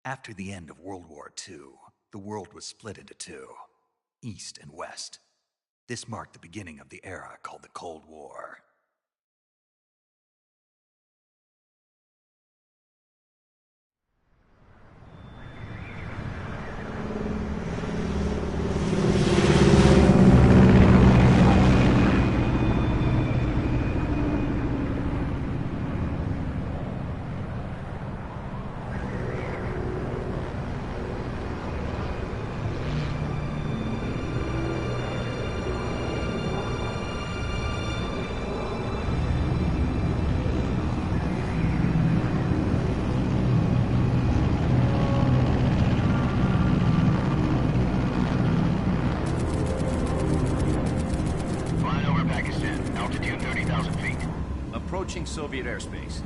After the end of World War II, the world was split into two, East and West. This marked the beginning of the era called the Cold War. Approaching Soviet airspace.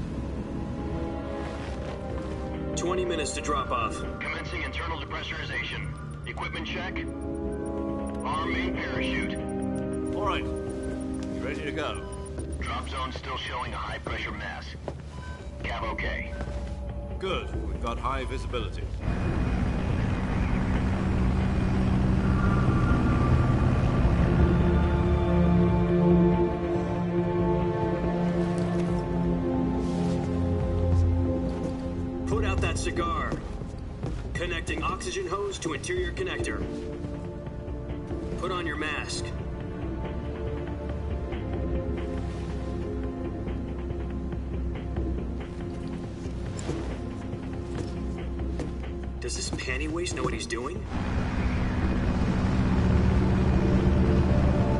20 minutes to drop off. Commencing internal depressurization. Equipment check. Arm main parachute. All right. You ready to go? Drop zone still showing a high pressure mass. Cav okay. Good. We've got high visibility. Cigar. Connecting oxygen hose to interior connector. Put on your mask. Does this panty waste know what he's doing?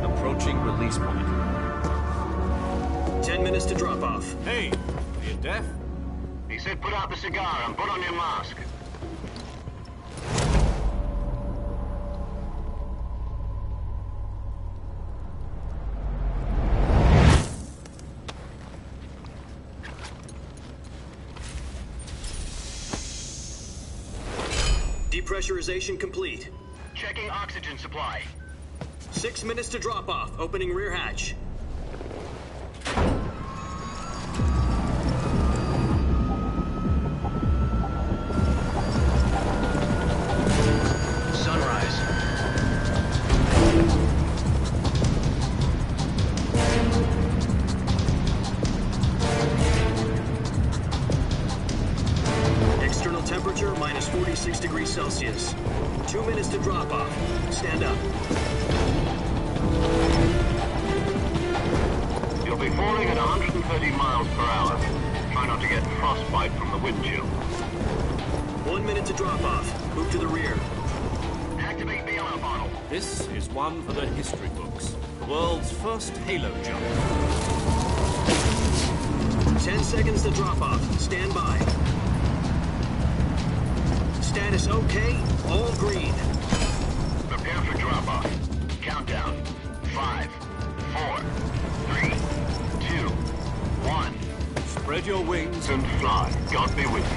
Approaching release point. 10 minutes to drop off. Hey, are you deaf? He said put out the cigar and put on your mask. Depressurization complete. Checking oxygen supply. 6 minutes to drop off. Opening rear hatch. Temperature minus 46 degrees Celsius. 2 minutes to drop off. Stand up. You'll be falling at 130 miles per hour. Try not to get frostbite from the wind chill. 1 minute to drop off. Move to the rear. Activate the yellow bottle. This is one for the history books. The world's first halo jump. 10 seconds to drop off. Stand by. Status okay, all green. Prepare for drop-off. Countdown. 5, 4, 3, 2, 1. Spread your wings And fly. God be with you.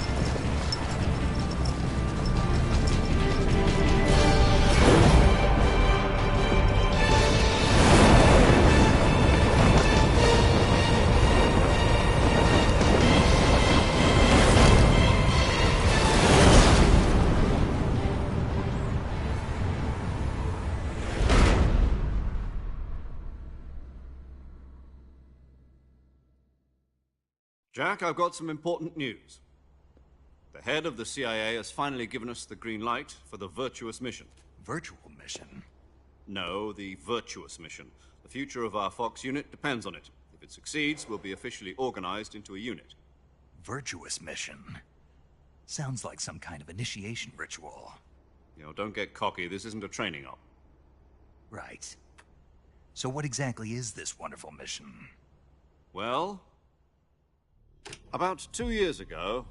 Jack, I've got some important news. The head of the CIA has finally given us the green light for the Virtuous mission. Virtual mission? No, the Virtuous mission. The future of our Fox unit depends on it. If it succeeds, we'll be officially organized into a unit. Virtuous mission? Sounds like some kind of initiation ritual. You know, don't get cocky. This isn't a training op. Right. So what exactly is this wonderful mission? Well, about 2 years ago,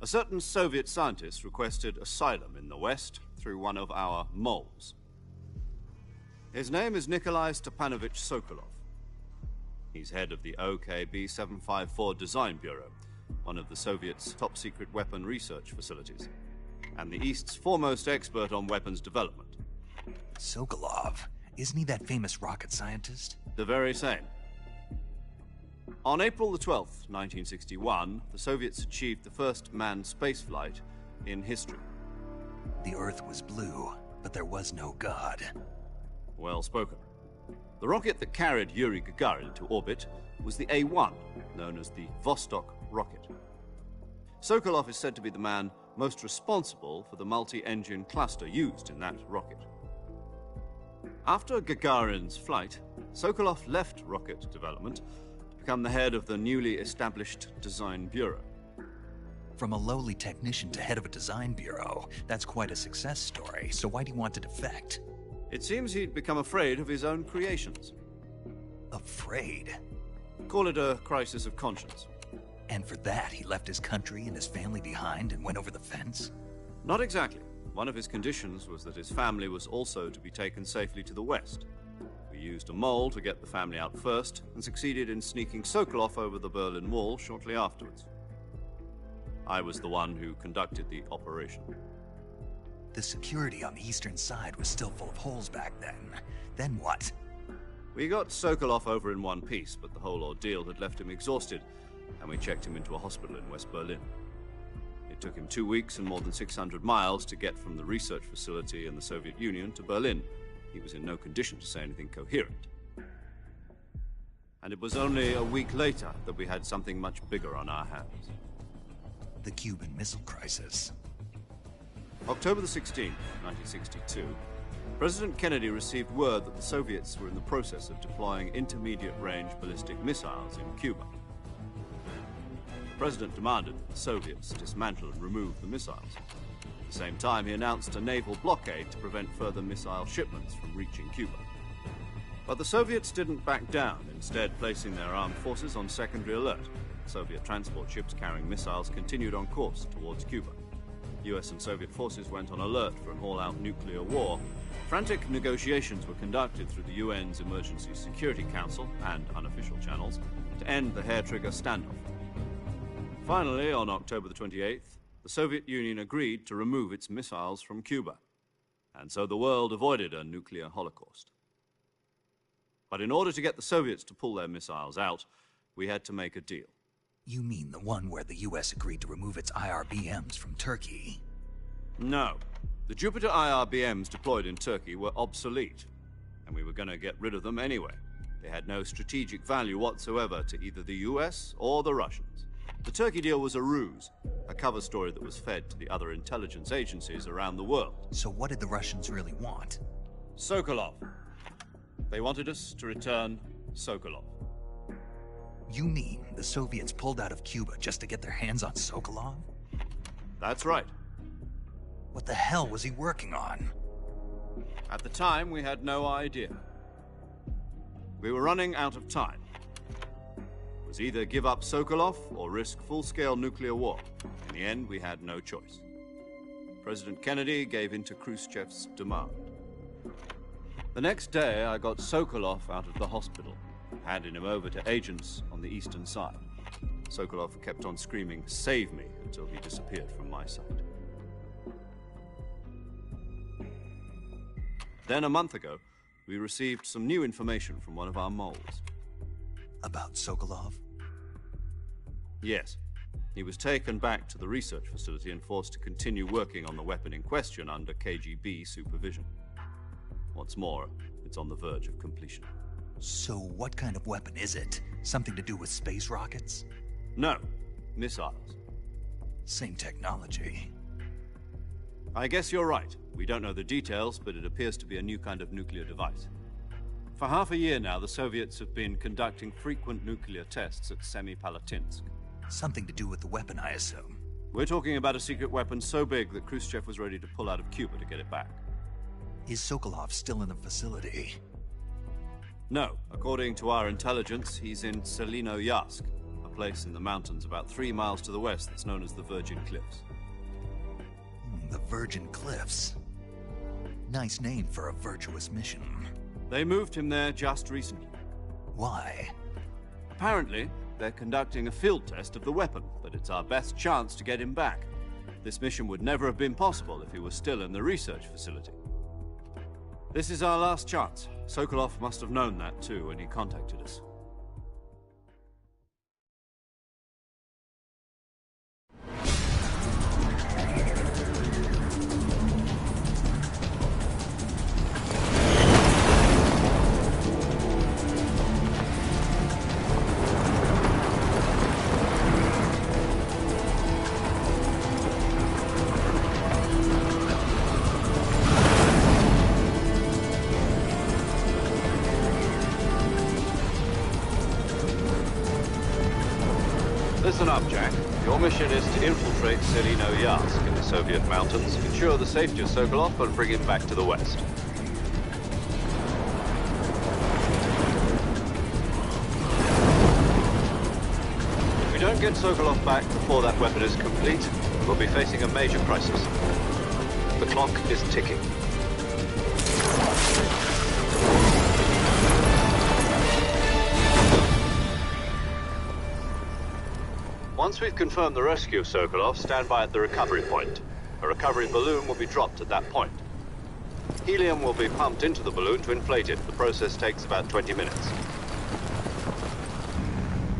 a certain Soviet scientist requested asylum in the West through one of our moles. His name is Nikolai Stepanovich Sokolov. He's head of the OKB-754 Design Bureau, one of the Soviets' top-secret weapon research facilities, and the East's foremost expert on weapons development. Sokolov? Isn't he that famous rocket scientist? The very same. On April the 12th, 1961, the Soviets achieved the first manned spaceflight in history. The Earth was blue, but there was no God. Well spoken. The rocket that carried Yuri Gagarin to orbit was the A-1, known as the Vostok rocket. Sokolov is said to be the man most responsible for the multi-engine cluster used in that rocket. After Gagarin's flight, Sokolov left rocket development to become the head of the newly established Design Bureau. From a lowly technician to head of a design bureau, that's quite a success story, so why do you want to defect? It seems he'd become afraid of his own creations. Afraid? Call it a crisis of conscience. And for that, he left his country and his family behind and went over the fence? Not exactly. One of his conditions was that his family was also to be taken safely to the west. We used a mole to get the family out first and succeeded in sneaking Sokolov over the Berlin Wall shortly afterwards. I was the one who conducted the operation. The security on the eastern side was still full of holes back then. Then what? We got Sokolov over in one piece, but the whole ordeal had left him exhausted, and we checked him into a hospital in West Berlin. It took him 2 weeks and more than 600 miles to get from the research facility in the Soviet Union to Berlin. He was in no condition to say anything coherent. And it was only a week later that we had something much bigger on our hands. The Cuban Missile Crisis. October the 16th, 1962, President Kennedy received word that the Soviets were in the process of deploying intermediate-range ballistic missiles in Cuba. The President demanded that the Soviets dismantle and remove the missiles. At the same time, he announced a naval blockade to prevent further missile shipments from reaching Cuba. But the Soviets didn't back down, instead placing their armed forces on secondary alert. Soviet transport ships carrying missiles continued on course towards Cuba. US and Soviet forces went on alert for an all-out nuclear war. Frantic negotiations were conducted through the UN's Emergency Security Council and unofficial channels to end the hair-trigger standoff. Finally, on October the 28th, the Soviet Union agreed to remove its missiles from Cuba, and so the world avoided a nuclear holocaust. But in order to get the Soviets to pull their missiles out, we had to make a deal. You mean the one where the US agreed to remove its IRBMs from Turkey? No. The Jupiter IRBMs deployed in Turkey were obsolete, and we were going to get rid of them anyway. They had no strategic value whatsoever to either the US or the Russians. The Turkey deal was a ruse, a cover story that was fed to the other intelligence agencies around the world. So what did the Russians really want? Sokolov. They wanted us to return Sokolov. You mean the Soviets pulled out of Cuba just to get their hands on Sokolov? That's right. What the hell was he working on? At the time, we had no idea. We were running out of time. It was either give up Sokolov or risk full-scale nuclear war. In the end, we had no choice. President Kennedy gave in to Khrushchev's demand. The next day, I got Sokolov out of the hospital, handing him over to agents on the eastern side. Sokolov kept on screaming, "Save me," until he disappeared from my sight. Then, a month ago, we received some new information from one of our moles. About Sokolov? Yes. He was taken back to the research facility and forced to continue working on the weapon in question under KGB supervision. What's more, it's on the verge of completion. So what kind of weapon is it? Something to do with space rockets? No, missiles. Same technology. I guess you're right. We don't know the details, but it appears to be a new kind of nuclear device. For half a year now, the Soviets have been conducting frequent nuclear tests at Semipalatinsk. Something to do with the weapon, I assume. We're talking about a secret weapon so big that Khrushchev was ready to pull out of Cuba to get it back. Is Sokolov still in the facility? No. According to our intelligence, he's in Selinoyarsk, a place in the mountains about 3 miles to the west that's known as the Virgin Cliffs. The Virgin Cliffs. Nice name for a virtuous mission. They moved him there just recently. Why? Apparently, they're conducting a field test of the weapon, but it's our best chance to get him back. This mission would never have been possible if he was still in the research facility. This is our last chance. Sokolov must have known that too when he contacted us. Listen up, Jack. Your mission is to infiltrate Selino Yask in the Soviet mountains, ensure the safety of Sokolov, and bring him back to the West. If we don't get Sokolov back before that weapon is complete, we'll be facing a major crisis. The clock is ticking. Once we've confirmed the rescue of Sokolov, stand by at the recovery point. A recovery balloon will be dropped at that point. Helium will be pumped into the balloon to inflate it. The process takes about 20 minutes.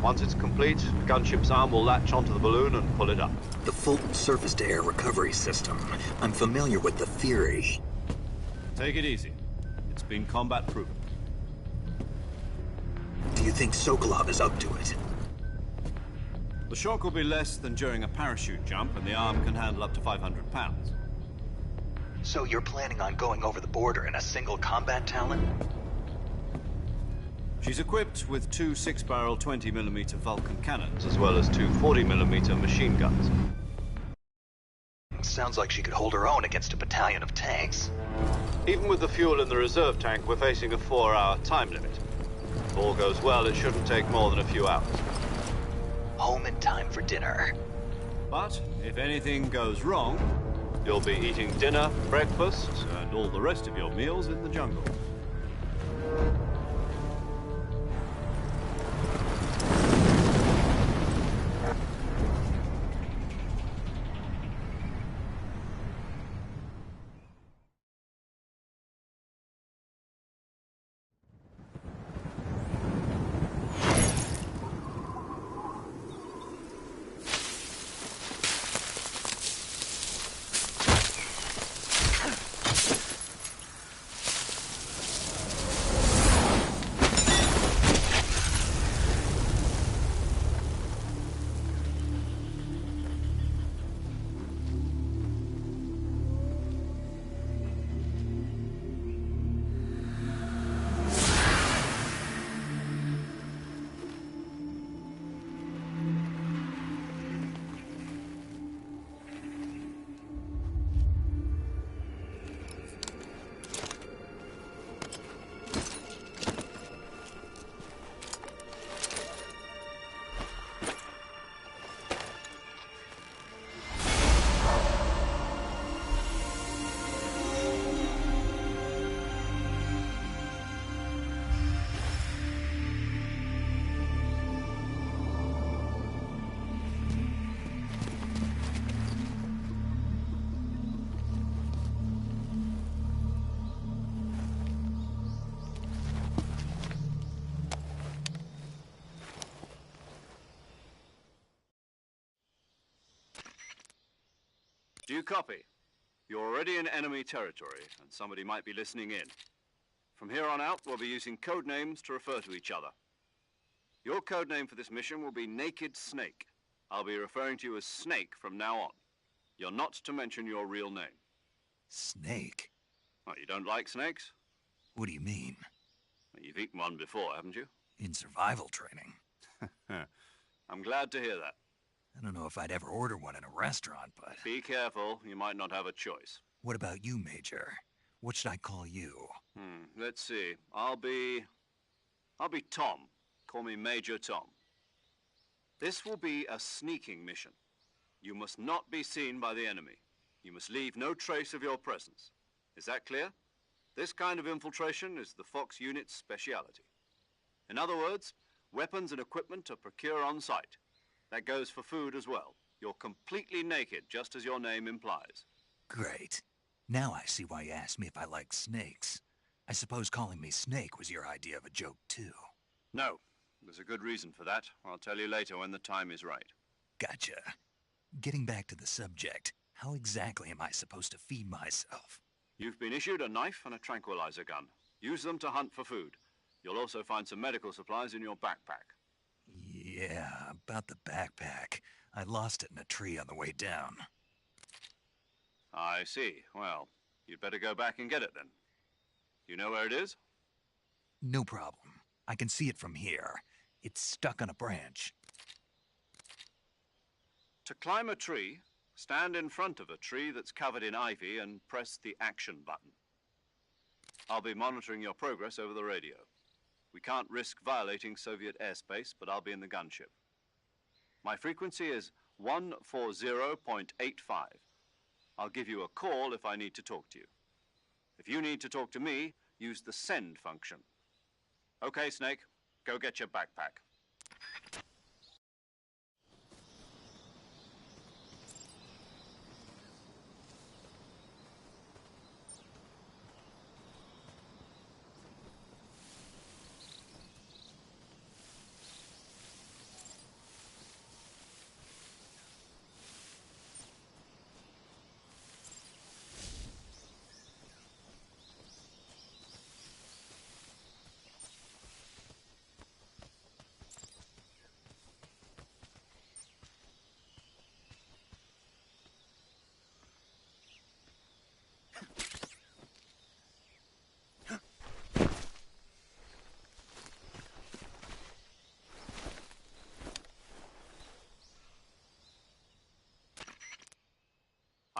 Once it's complete, the gunship's arm will latch onto the balloon and pull it up. The Fulton surface-to-air recovery system. I'm familiar with the theory. Take it easy. It's been combat-proven. Do you think Sokolov is up to it? The shock will be less than during a parachute jump, and the arm can handle up to 500 pounds. So you're planning on going over the border in a single combat Talon? She's equipped with two 6-barrel 20mm Vulcan cannons, as well as two 40mm machine guns. Sounds like she could hold her own against a battalion of tanks. Even with the fuel in the reserve tank, we're facing a 4-hour time limit. If all goes well, it shouldn't take more than a few hours. Home in time for dinner. But if anything goes wrong, you'll be eating dinner, breakfast, and all the rest of your meals in the jungle. Do you copy? You're already in enemy territory, and somebody might be listening in. From here on out, we'll be using code names to refer to each other. Your code name for this mission will be Naked Snake. I'll be referring to you as Snake from now on. You're not to mention your real name. Snake? Oh, you don't like snakes? What do you mean? Well, you've eaten one before, haven't you? In survival training. I'm glad to hear that. I don't know if I'd ever order one in a restaurant, but... Be careful, you might not have a choice. What about you, Major? What should I call you? Let's see. I'll be Tom. Call me Major Tom. This will be a sneaking mission. You must not be seen by the enemy. You must leave no trace of your presence. Is that clear? This kind of infiltration is the Fox unit's speciality. In other words, weapons and equipment are procured on site. That goes for food as well. You're completely naked, just as your name implies. Great. Now I see why you asked me if I like snakes. I suppose calling me Snake was your idea of a joke, too. No. There's a good reason for that. I'll tell you later when the time is right. Gotcha. Getting back to the subject, how exactly am I supposed to feed myself? You've been issued a knife and a tranquilizer gun. Use them to hunt for food. You'll also find some medical supplies in your backpack. Yeah, about the backpack. I lost it in a tree on the way down. I see. Well, you'd better go back and get it then. You know where it is? No problem. I can see it from here. It's stuck on a branch. To climb a tree, stand in front of a tree that's covered in ivy and press the action button. I'll be monitoring your progress over the radio. We can't risk violating Soviet airspace, but I'll be in the gunship. My frequency is 140.85. I'll give you a call if I need to talk to you. If you need to talk to me, use the send function. Okay, Snake, go get your backpack.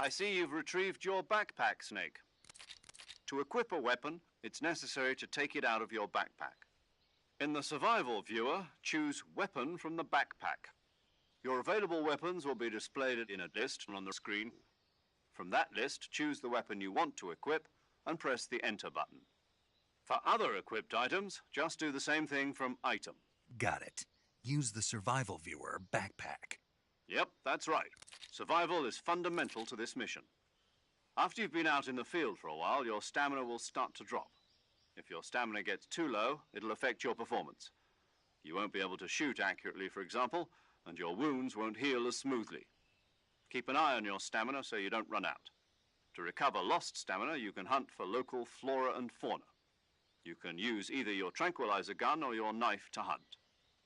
I see you've retrieved your backpack, Snake. To equip a weapon, it's necessary to take it out of your backpack. In the survival viewer, choose Weapon from the backpack. Your available weapons will be displayed in a list on the screen. From that list, choose the weapon you want to equip and press the Enter button. For other equipped items, just do the same thing from Item. Got it. Use the survival viewer backpack. Yep, that's right. Survival is fundamental to this mission. After you've been out in the field for a while, your stamina will start to drop. If your stamina gets too low, it'll affect your performance. You won't be able to shoot accurately, for example, and your wounds won't heal as smoothly. Keep an eye on your stamina so you don't run out. To recover lost stamina, you can hunt for local flora and fauna. You can use either your tranquilizer gun or your knife to hunt.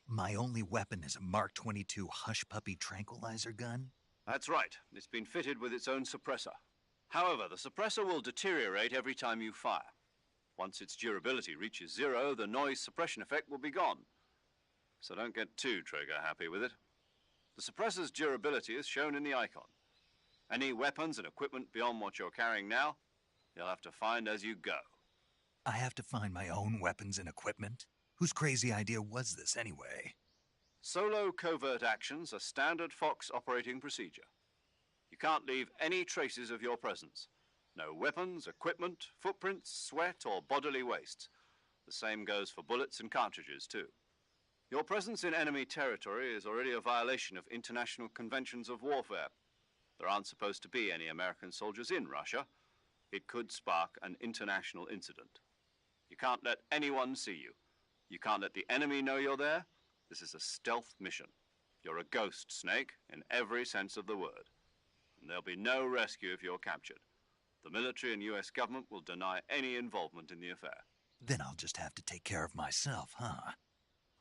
My only weapon is a Mark 22 Hush Puppy tranquilizer gun? That's right. It's been fitted with its own suppressor. However, the suppressor will deteriorate every time you fire. Once its durability reaches 0, the noise suppression effect will be gone. So don't get too trigger happy with it. The suppressor's durability is shown in the icon. Any weapons and equipment beyond what you're carrying now, you'll have to find as you go. I have to find my own weapons and equipment? Whose crazy idea was this anyway? Solo covert actions are standard Fox operating procedure. You can't leave any traces of your presence. No weapons, equipment, footprints, sweat, or bodily wastes. The same goes for bullets and cartridges, too. Your presence in enemy territory is already a violation of international conventions of warfare. There aren't supposed to be any American soldiers in Russia. It could spark an international incident. You can't let anyone see you. You can't let the enemy know you're there. This is a stealth mission. You're a ghost, Snake, in every sense of the word. And there'll be no rescue if you're captured. The military and U.S. government will deny any involvement in the affair. Then I'll just have to take care of myself, huh?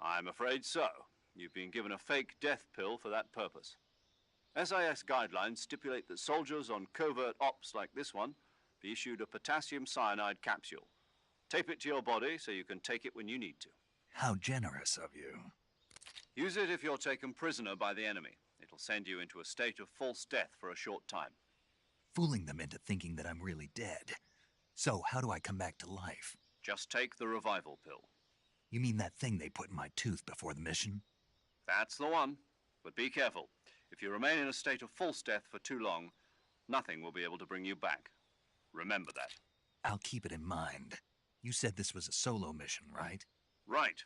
I'm afraid so. You've been given a fake death pill for that purpose. SIS guidelines stipulate that soldiers on covert ops like this one be issued a potassium cyanide capsule. Tape it to your body so you can take it when you need to. How generous of you. Use it if you're taken prisoner by the enemy. It'll send you into a state of false death for a short time. Fooling them into thinking that I'm really dead. So how do I come back to life? Just take the revival pill. You mean that thing they put in my tooth before the mission? That's the one. But be careful. If you remain in a state of false death for too long, nothing will be able to bring you back. Remember that. I'll keep it in mind. You said this was a solo mission, right? Right.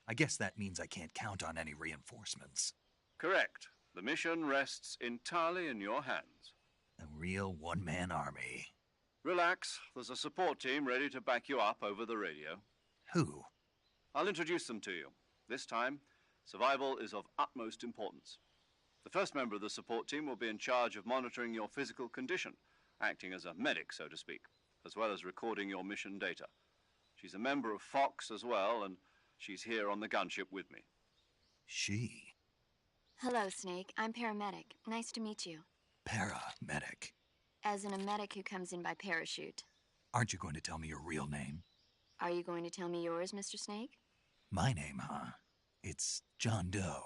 I guess that means I can't count on any reinforcements. Correct. The mission rests entirely in your hands. A real one-man army. Relax. There's a support team ready to back you up over the radio. Who? I'll introduce them to you. This time, survival is of utmost importance. The first member of the support team will be in charge of monitoring your physical condition, acting as a medic, so to speak, as well as recording your mission data. She's a member of Fox as well, and she's here on the gunship with me. She? Hello, Snake. I'm paramedic. Nice to meet you. Paramedic. As in a medic who comes in by parachute. Aren't you going to tell me your real name? Are you going to tell me yours, Mr. Snake? My name, huh? It's John Doe.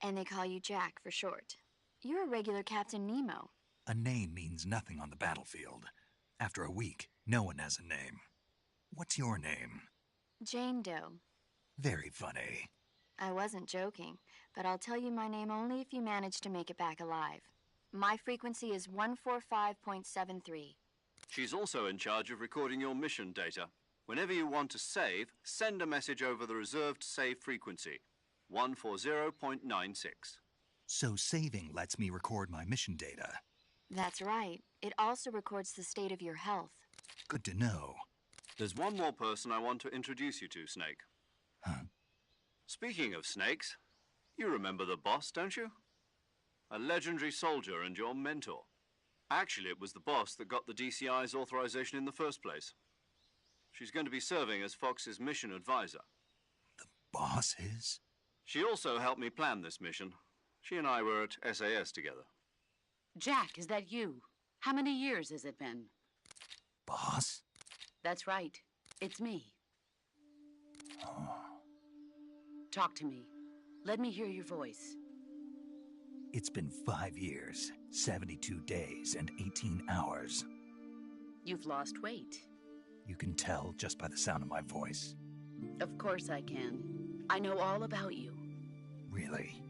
And they call you Jack for short. You're a regular Captain Nemo. A name means nothing on the battlefield. After a week, no one has a name. What's your name? Jane Doe. Very funny. I wasn't joking, but I'll tell you my name only if you manage to make it back alive. My frequency is 145.73. She's also in charge of recording your mission data. Whenever you want to save, send a message over the reserved save frequency, 140.96. So saving lets me record my mission data. That's right. It also records the state of your health. Good to know. There's one more person I want to introduce you to, Snake. Huh? Speaking of snakes, you remember the boss, don't you? A legendary soldier and your mentor. Actually, it was the boss that got the DCI's authorization in the first place. She's going to be serving as Fox's mission advisor. The boss is? She also helped me plan this mission. She and I were at SAS together. Jack, is that you? How many years has it been? Boss? That's right. It's me. Oh. Talk to me. Let me hear your voice. It's been 5 years, 72 days, and 18 hours. You've lost weight. You can tell just by the sound of my voice. Of course I can. I know all about you. Really?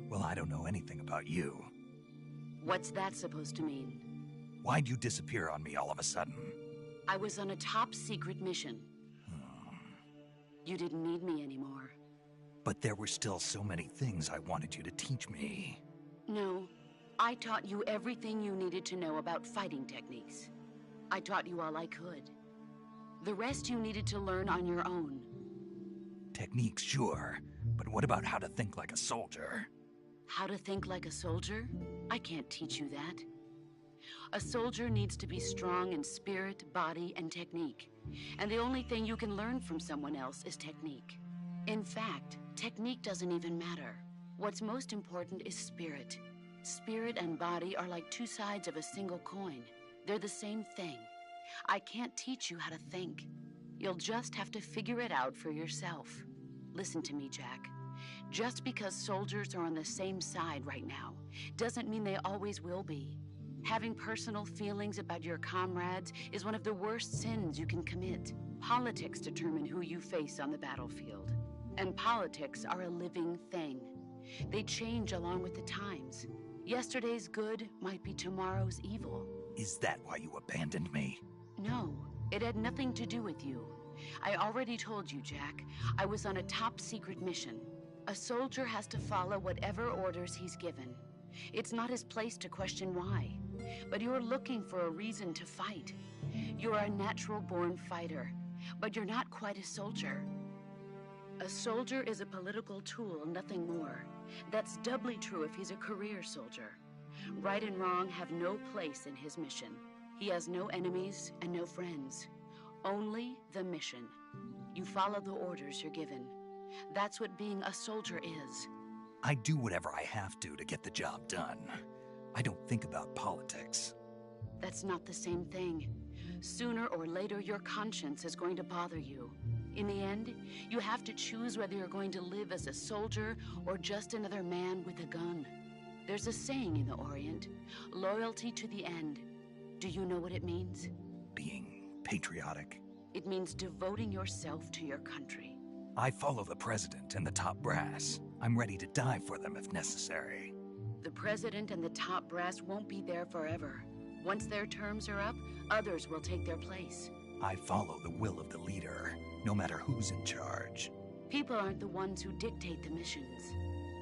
Well, I don't know anything about you. What's that supposed to mean? Why'd you disappear on me all of a sudden? I was on a top-secret mission. You didn't need me anymore. But there were still so many things I wanted you to teach me. No, I taught you everything you needed to know about fighting techniques. I taught you all I could. The rest you needed to learn on your own. Techniques, sure. But what about how to think like a soldier? How to think like a soldier? I can't teach you that. A soldier needs to be strong in spirit, body, and technique. And the only thing you can learn from someone else is technique. In fact, technique doesn't even matter. What's most important is spirit. Spirit and body are like two sides of a single coin. They're the same thing. I can't teach you how to think. You'll just have to figure it out for yourself. Listen to me, Jack. Just because soldiers are on the same side right now doesn't mean they always will be. Having personal feelings about your comrades is one of the worst sins you can commit. Politics determine who you face on the battlefield. And politics are a living thing. They change along with the times. Yesterday's good might be tomorrow's evil. Is that why you abandoned me? No, it had nothing to do with you. I already told you, Jack. I was on a top-secret mission. A soldier has to follow whatever orders he's given. It's not his place to question why. But you're looking for a reason to fight. You're a natural-born fighter, but you're not quite a soldier. A soldier is a political tool, nothing more. That's doubly true if he's a career soldier. Right and wrong have no place in his mission. He has no enemies and no friends. Only the mission. You follow the orders you're given. That's what being a soldier is. I do whatever I have to get the job done. I don't think about politics. That's not the same thing. Sooner or later, your conscience is going to bother you. In the end, you have to choose whether you're going to live as a soldier or just another man with a gun. There's a saying in the Orient, loyalty to the end. Do you know what it means? Being patriotic. It means devoting yourself to your country. I follow the president and the top brass. I'm ready to die for them if necessary. The president and the top brass won't be there forever. Once their terms are up, others will take their place. I follow the will of the leader, no matter who's in charge. People aren't the ones who dictate the missions.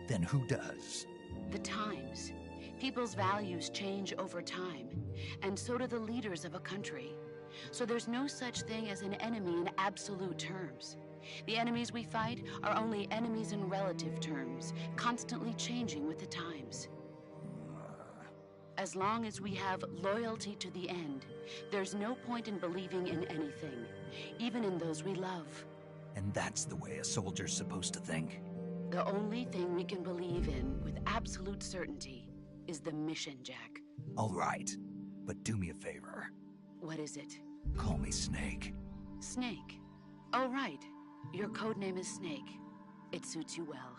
Then who does? The times. People's values change over time, and so do the leaders of a country. So there's no such thing as an enemy in absolute terms. The enemies we fight are only enemies in relative terms, constantly changing with the times. As long as we have loyalty to the end, there's no point in believing in anything, even in those we love. And that's the way a soldier's supposed to think? The only thing we can believe in with absolute certainty is the mission, Jack. All right, but do me a favor. What is it? Call me Snake. Snake. Oh, right. Your code name is Snake. It suits you well.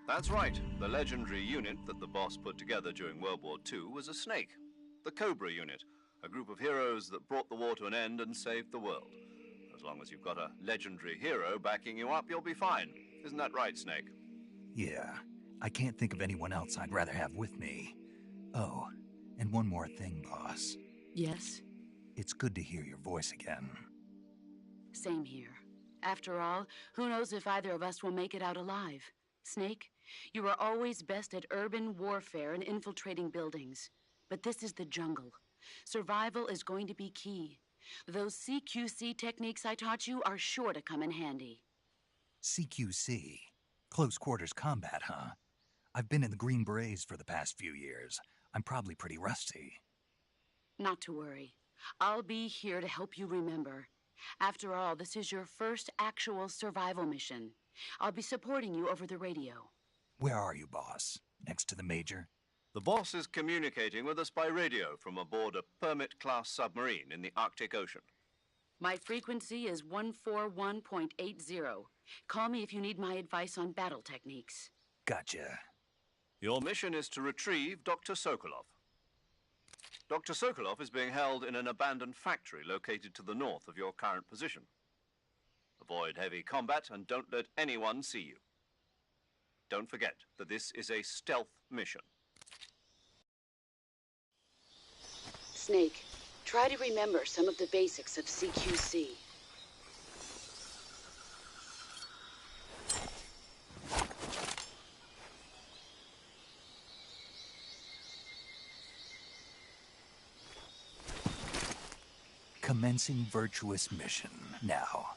That's right. The legendary unit that the boss put together during World War II was a snake. The Cobra unit, a group of heroes that brought the war to an end and saved the world. As long as you've got a legendary hero backing you up, you'll be fine. Isn't that right, Snake? Yeah, I can't think of anyone else I'd rather have with me. Oh, and one more thing, boss. Yes? It's good to hear your voice again. Same here. After all, who knows if either of us will make it out alive? Snake, you are always best at urban warfare and infiltrating buildings. But this is the jungle. Survival is going to be key. Those CQC techniques I taught you are sure to come in handy. CQC? Close quarters combat, huh? I've been in the Green Berets for the past few years. I'm probably pretty rusty. Not to worry. I'll be here to help you remember. After all, this is your first actual survival mission. I'll be supporting you over the radio. Where are you, boss? Next to the Major? The boss is communicating with us by radio from aboard a Permit-class submarine in the Arctic Ocean. My frequency is 141.80. Call me if you need my advice on battle techniques. Gotcha. Your mission is to retrieve Dr. Sokolov. Dr. Sokolov is being held in an abandoned factory located to the north of your current position. Avoid heavy combat and don't let anyone see you. Don't forget that this is a stealth mission. Snake, try to remember some of the basics of CQC. Commencing virtuous mission now.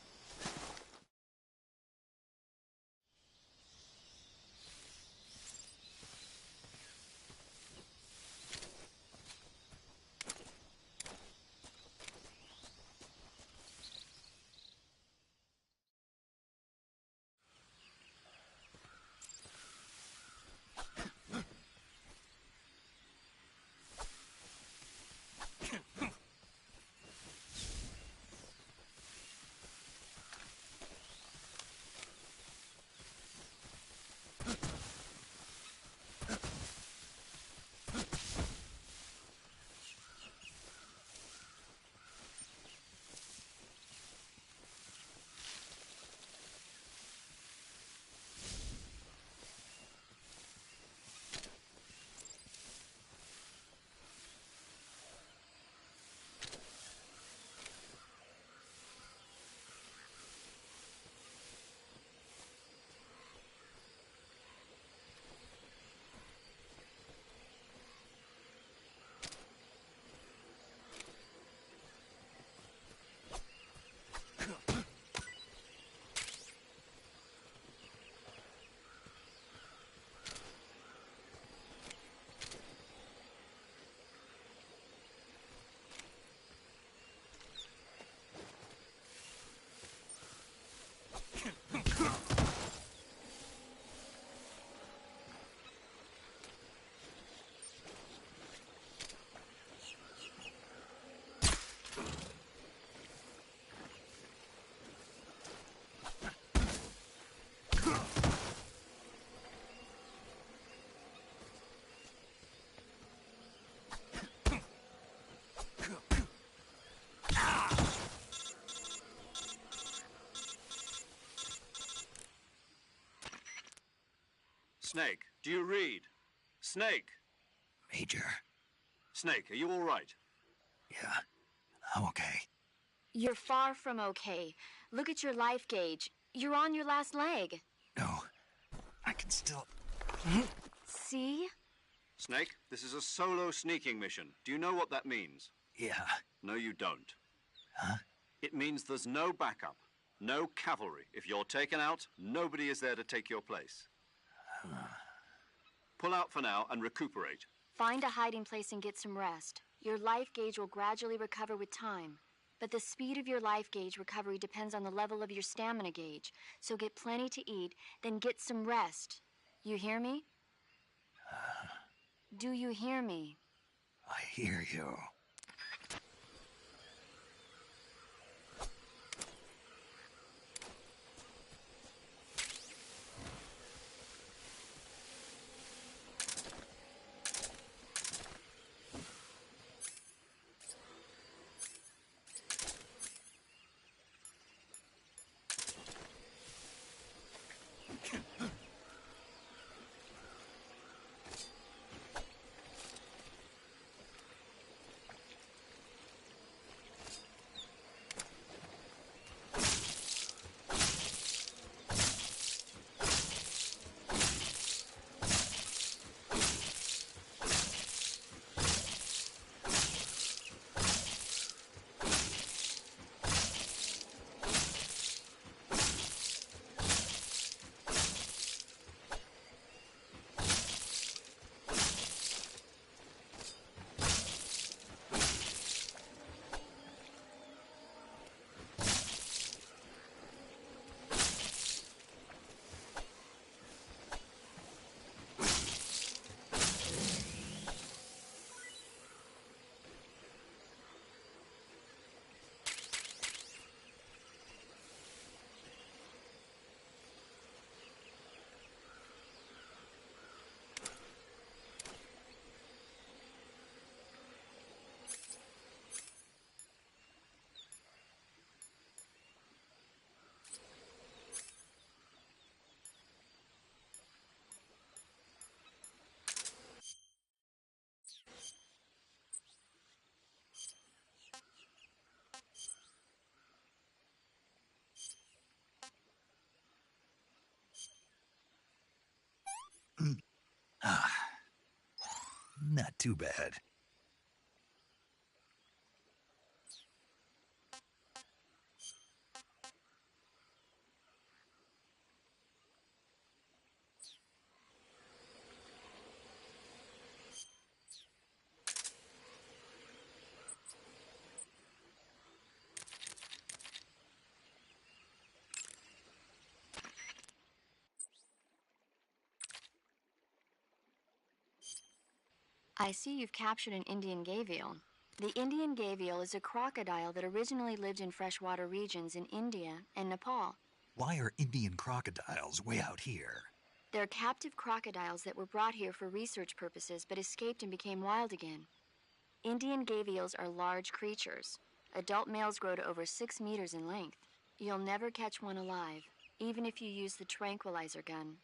Snake, do you read? Snake! Major. Snake, are you all right? Yeah, I'm okay. You're far from okay. Look at your life gauge. You're on your last leg. No, I can still... See? Snake, this is a solo sneaking mission. Do you know what that means? Yeah. No, you don't. Huh? It means there's no backup, no cavalry. If you're taken out, nobody is there to take your place. Pull out for now and recuperate. Find a hiding place and get some rest. Your life gauge will gradually recover with time. But the speed of your life gauge recovery depends on the level of your stamina gauge. So get plenty to eat, then get some rest. You hear me? Do you hear me? I hear you. Not too bad. I see you've captured an Indian gavial. The Indian gavial is a crocodile that originally lived in freshwater regions in India and Nepal. Why are Indian crocodiles way out here? They're captive crocodiles that were brought here for research purposes but escaped and became wild again. Indian gavials are large creatures. Adult males grow to over 6 meters in length. You'll never catch one alive, even if you use the tranquilizer gun.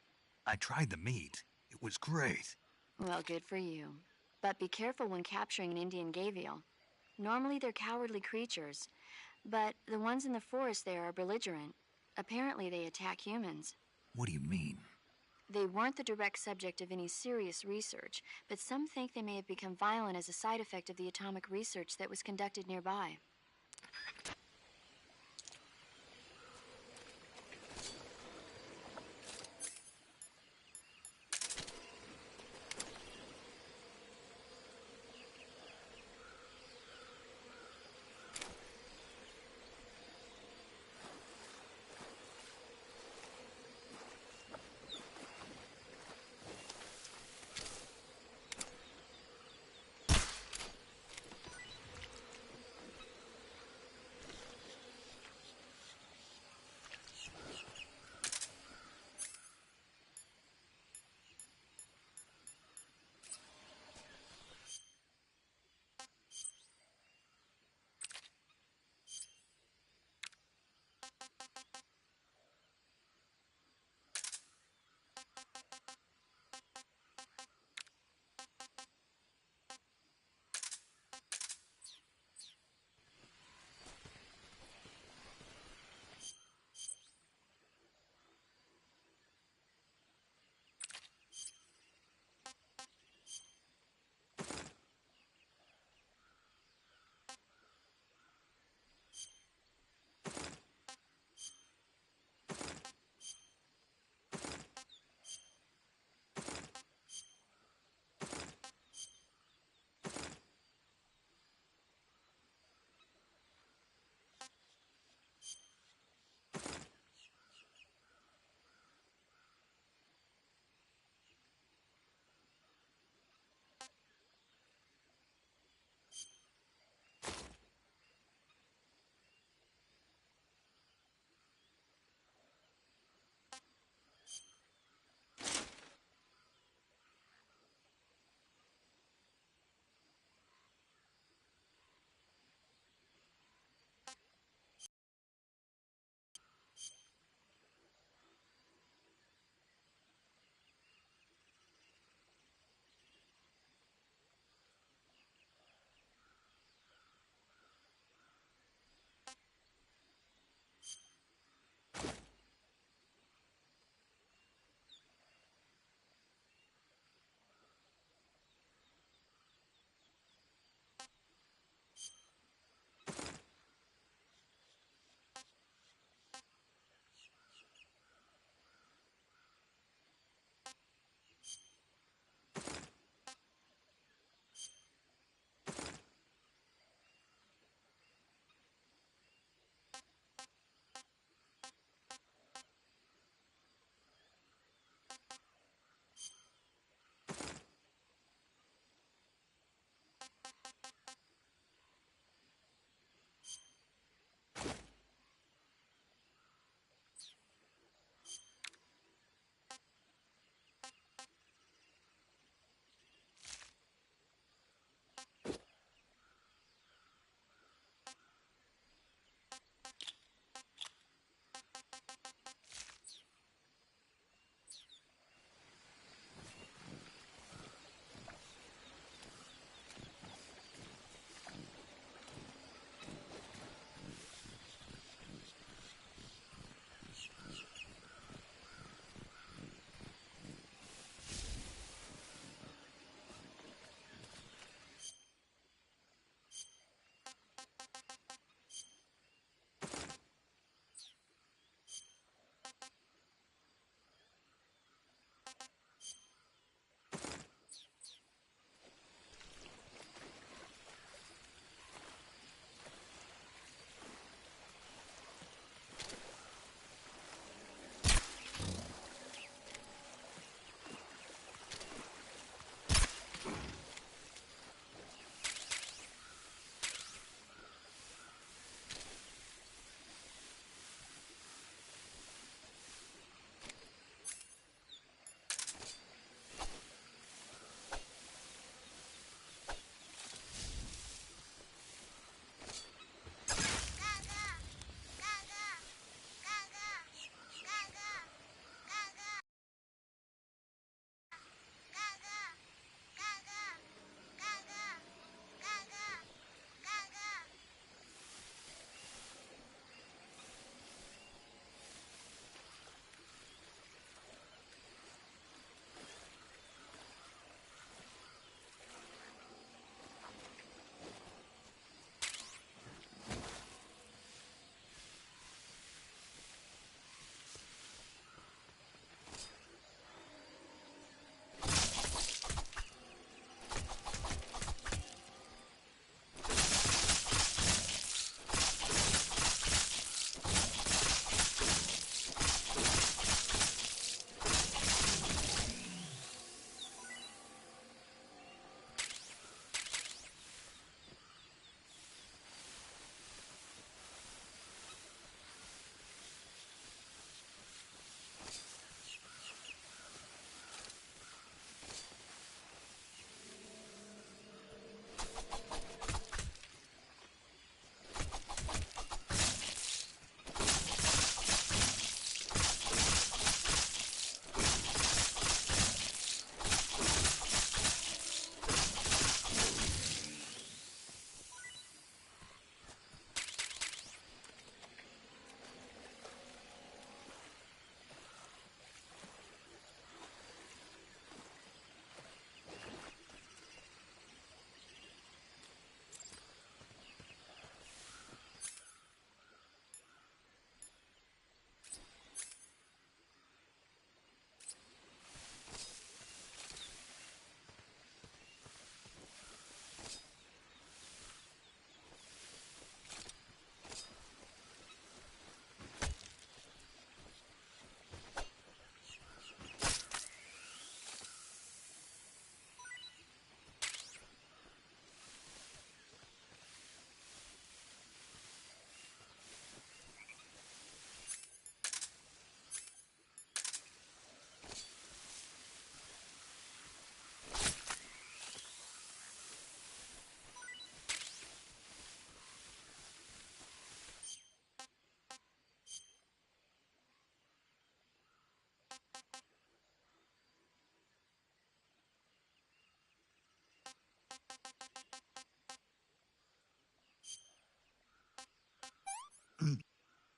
I tried the meat. It was great. Well, good for you. But be careful when capturing an Indian gavial. Normally they're cowardly creatures, but the ones in the forest there are belligerent. Apparently they attack humans. What do you mean? They weren't the direct subject of any serious research, but some think they may have become violent as a side effect of the atomic research that was conducted nearby.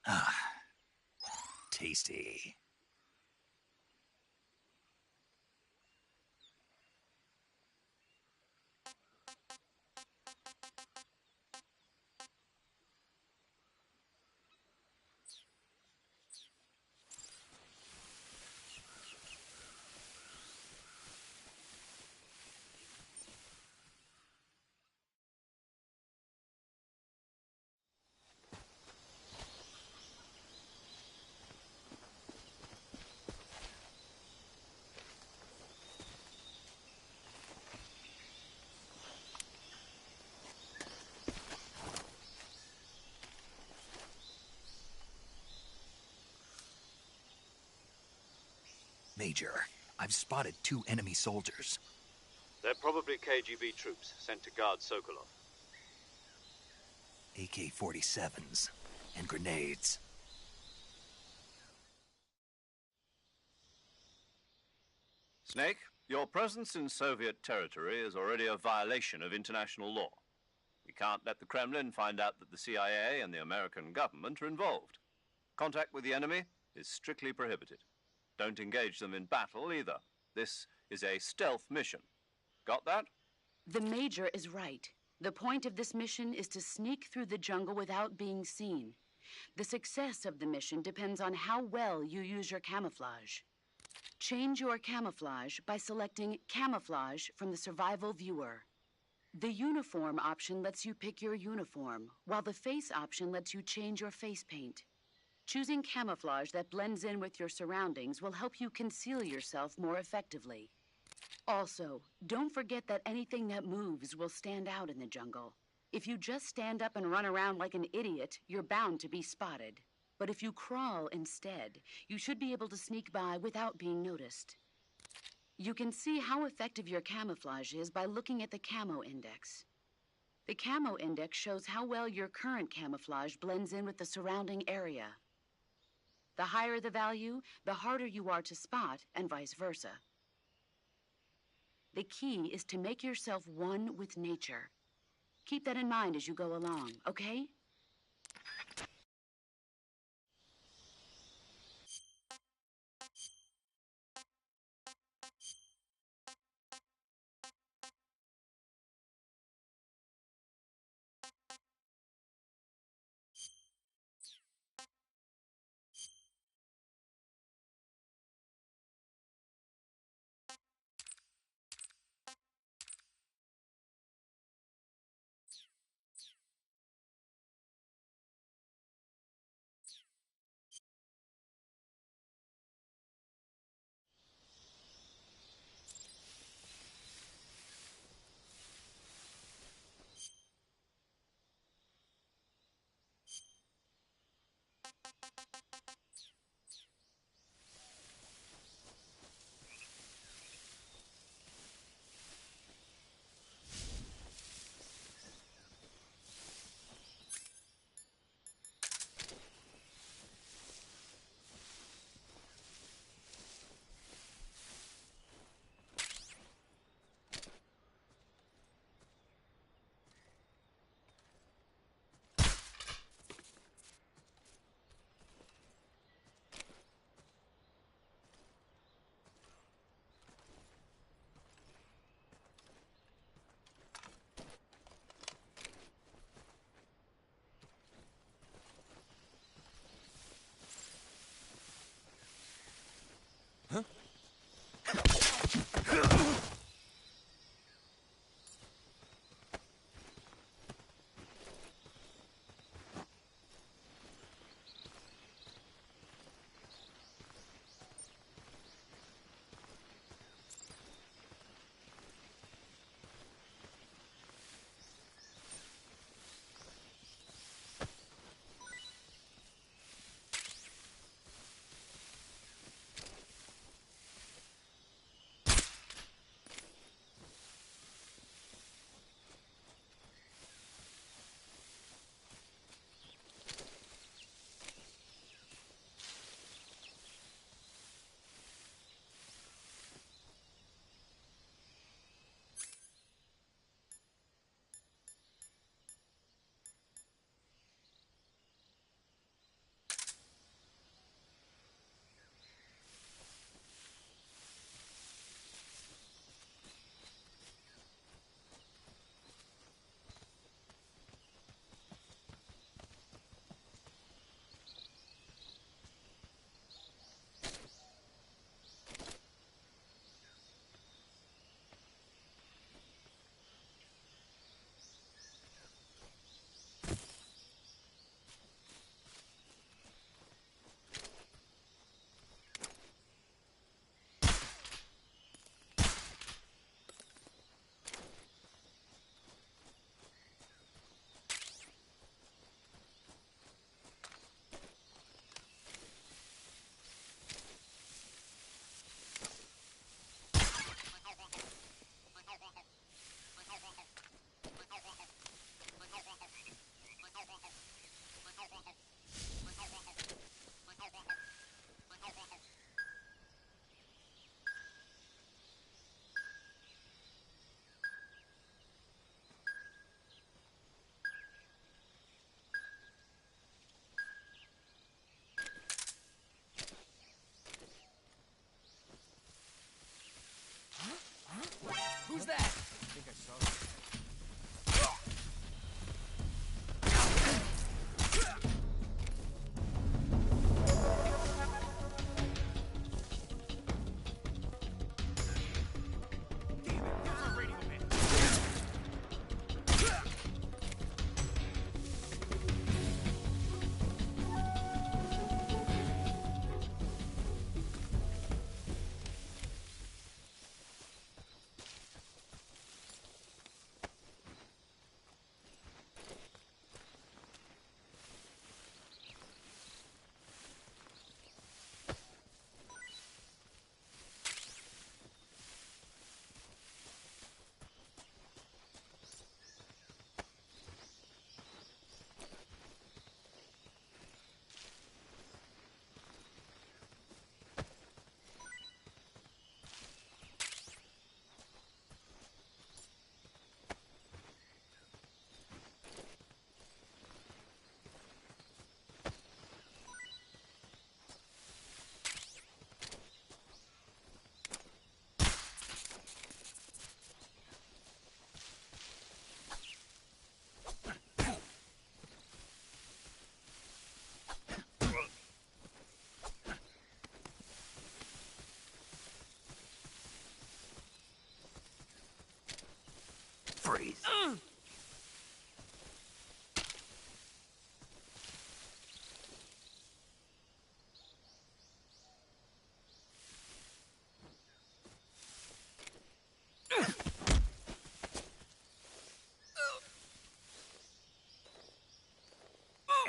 Ah, tasty. Major, I've spotted 2 enemy soldiers. They're probably KGB troops sent to guard Sokolov. AK-47s and grenades. Snake, your presence in Soviet territory is already a violation of international law. We can't let the Kremlin find out that the CIA and the American government are involved. Contact with the enemy is strictly prohibited. Don't engage them in battle either. This is a stealth mission. Got that? The Major is right. The point of this mission is to sneak through the jungle without being seen. The success of the mission depends on how well you use your camouflage. Change your camouflage by selecting Camouflage from the Survival Viewer. The Uniform option lets you pick your uniform, while the Face option lets you change your face paint. Choosing camouflage that blends in with your surroundings will help you conceal yourself more effectively. Also, don't forget that anything that moves will stand out in the jungle. If you just stand up and run around like an idiot, you're bound to be spotted. But if you crawl instead, you should be able to sneak by without being noticed. You can see how effective your camouflage is by looking at the Camo Index. The Camo Index shows how well your current camouflage blends in with the surrounding area. The higher the value, the harder you are to spot, and vice versa. The key is to make yourself one with nature. Keep that in mind as you go along, okay?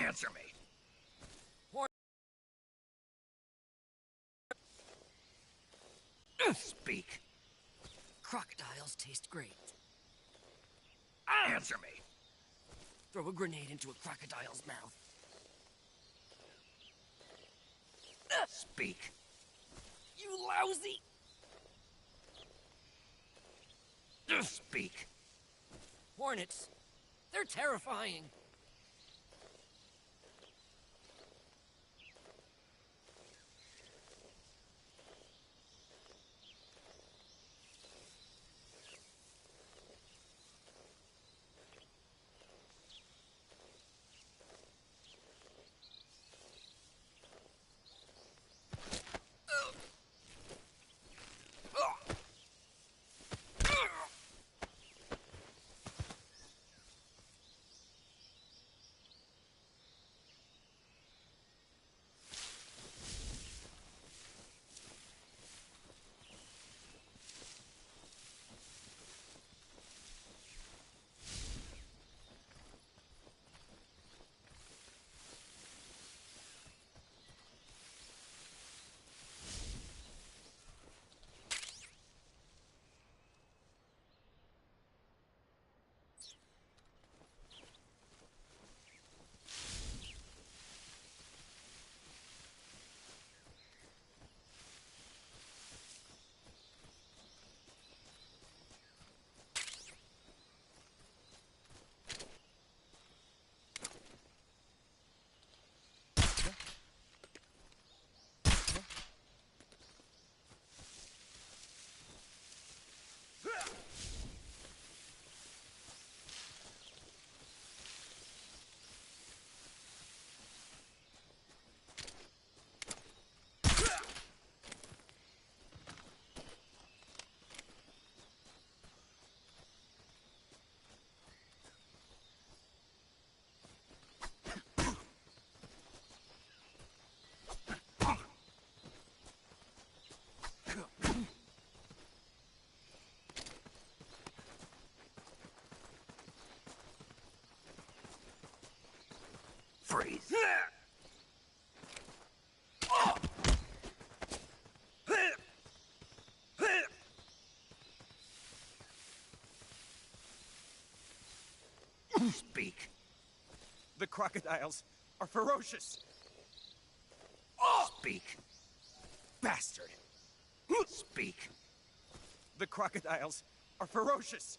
Answer me. Speak. Crocodiles taste great. Answer me. Throw a grenade into a crocodile's mouth. Speak. You lousy! Speak. Hornets. They're terrifying. Freeze. Speak. The crocodiles are ferocious. Speak. Bastard. Speak. The crocodiles are ferocious.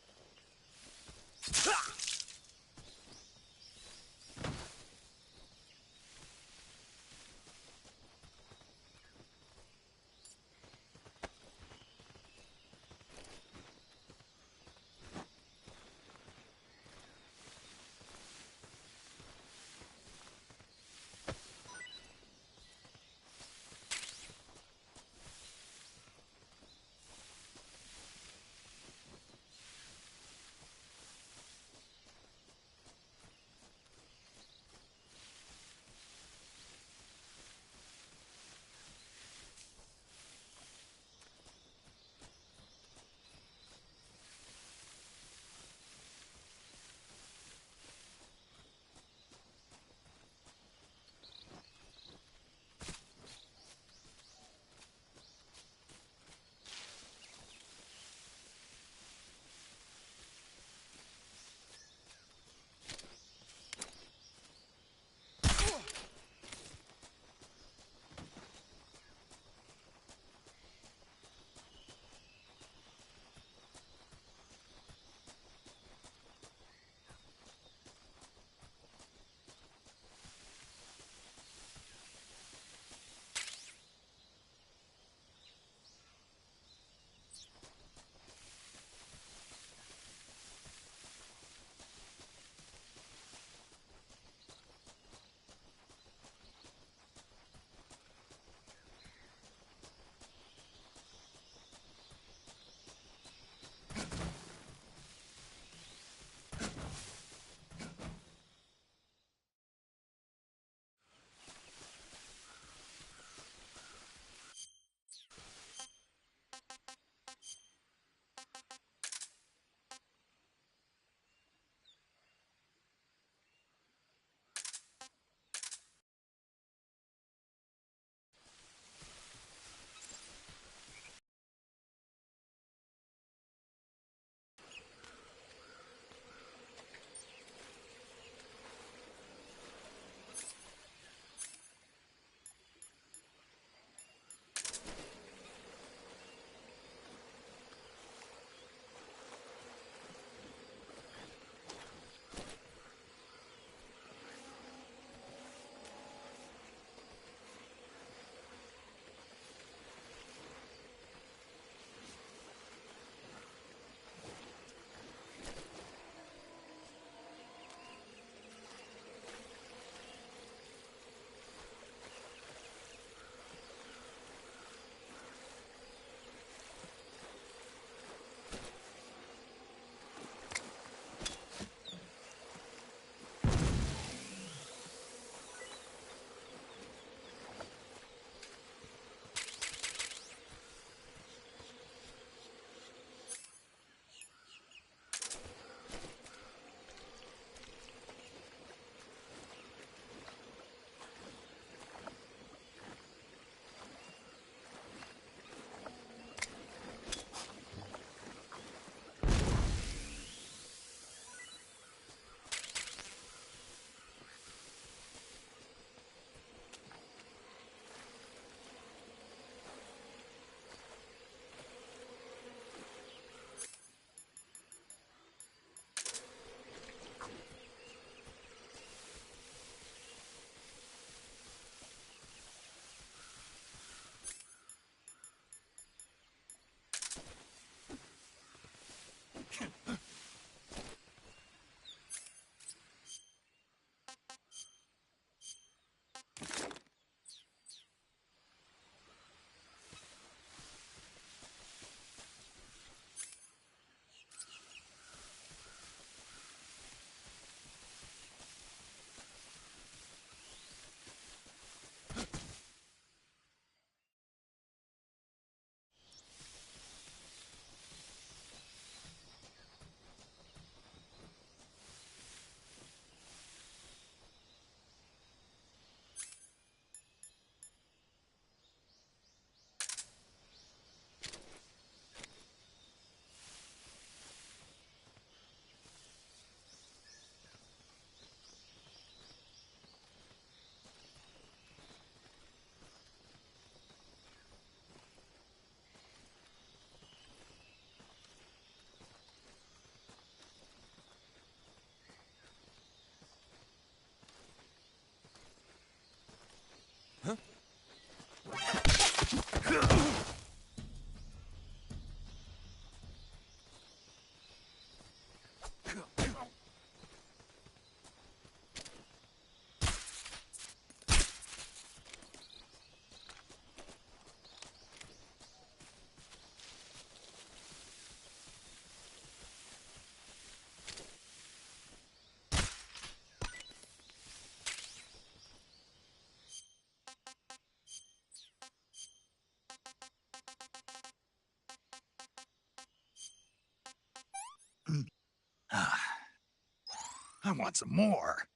I want some more.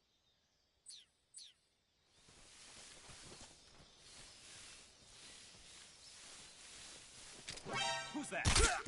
Who's that?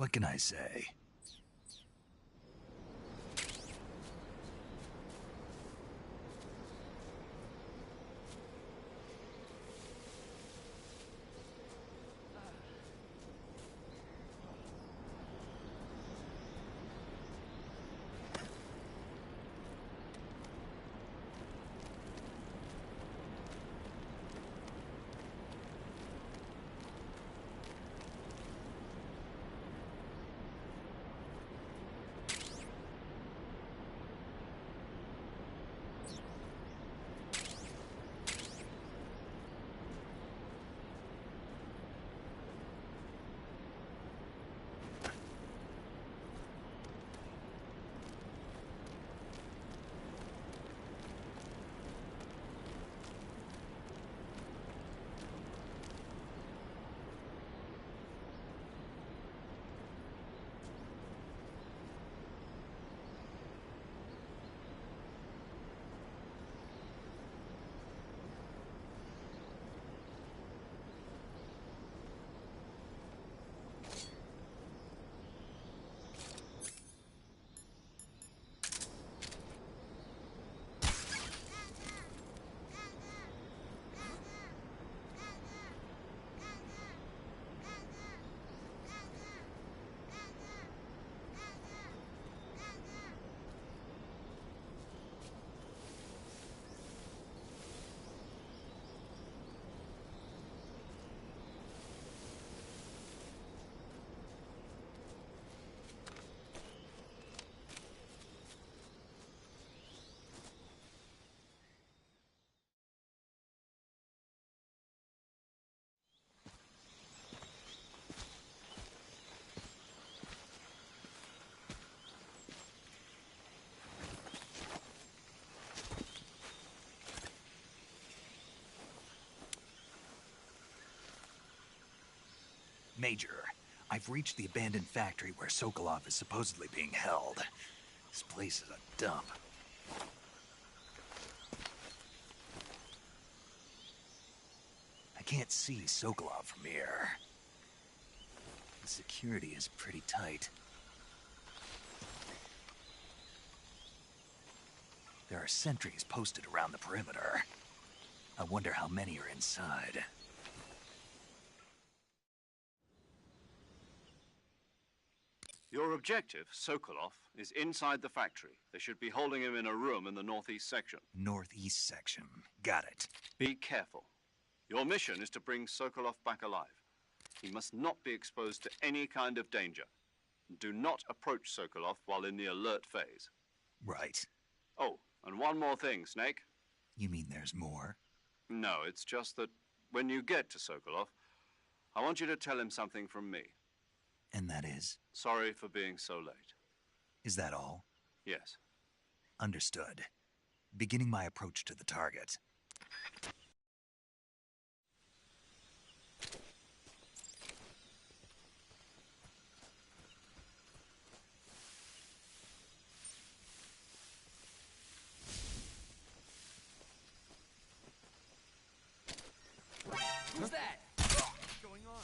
What can I say? Major, I've reached the abandoned factory where Sokolov is supposedly being held. This place is a dump. I can't see Sokolov from here. The security is pretty tight. There are sentries posted around the perimeter. I wonder how many are inside. Your objective, Sokolov, is inside the factory. They should be holding him in a room in the northeast section. Northeast section. Got it. Be careful. Your mission is to bring Sokolov back alive. He must not be exposed to any kind of danger. Do not approach Sokolov while in the alert phase. Right. Oh, and one more thing, Snake. You mean there's more? No, it's just that when you get to Sokolov, I want you to tell him something from me. And that is? Sorry for being so late. Is that all? Yes. Understood. Beginning my approach to the target. Who's that? What's going on?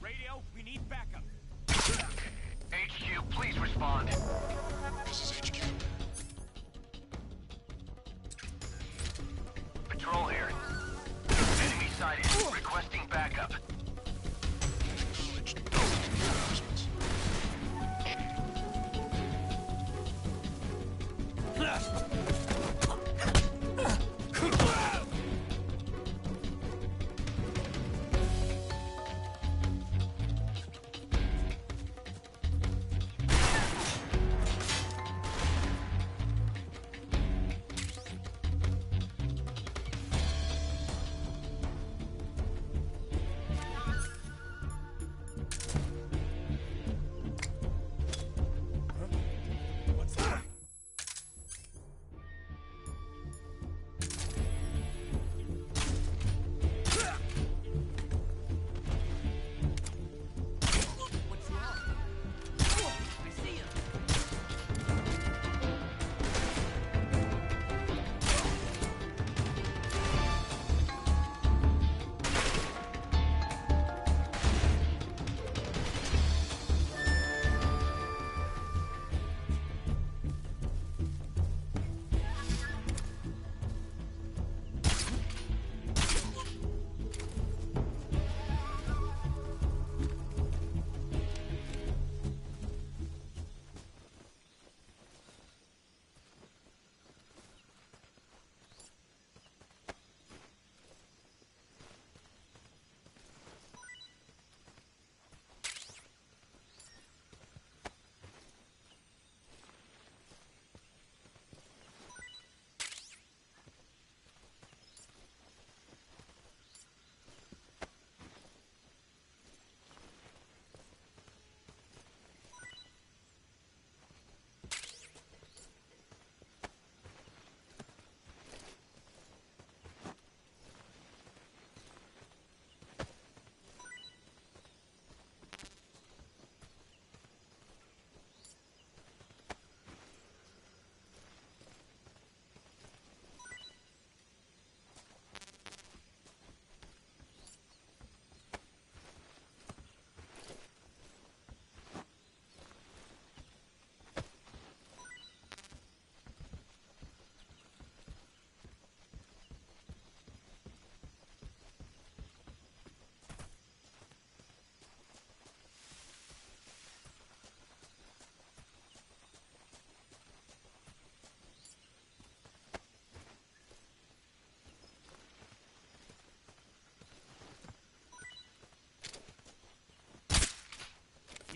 Radio, we need backup. HQ, please respond. This is HQ. Patrol here. Enemy sighted. Requesting backup. Acknowledged. No reinforcements.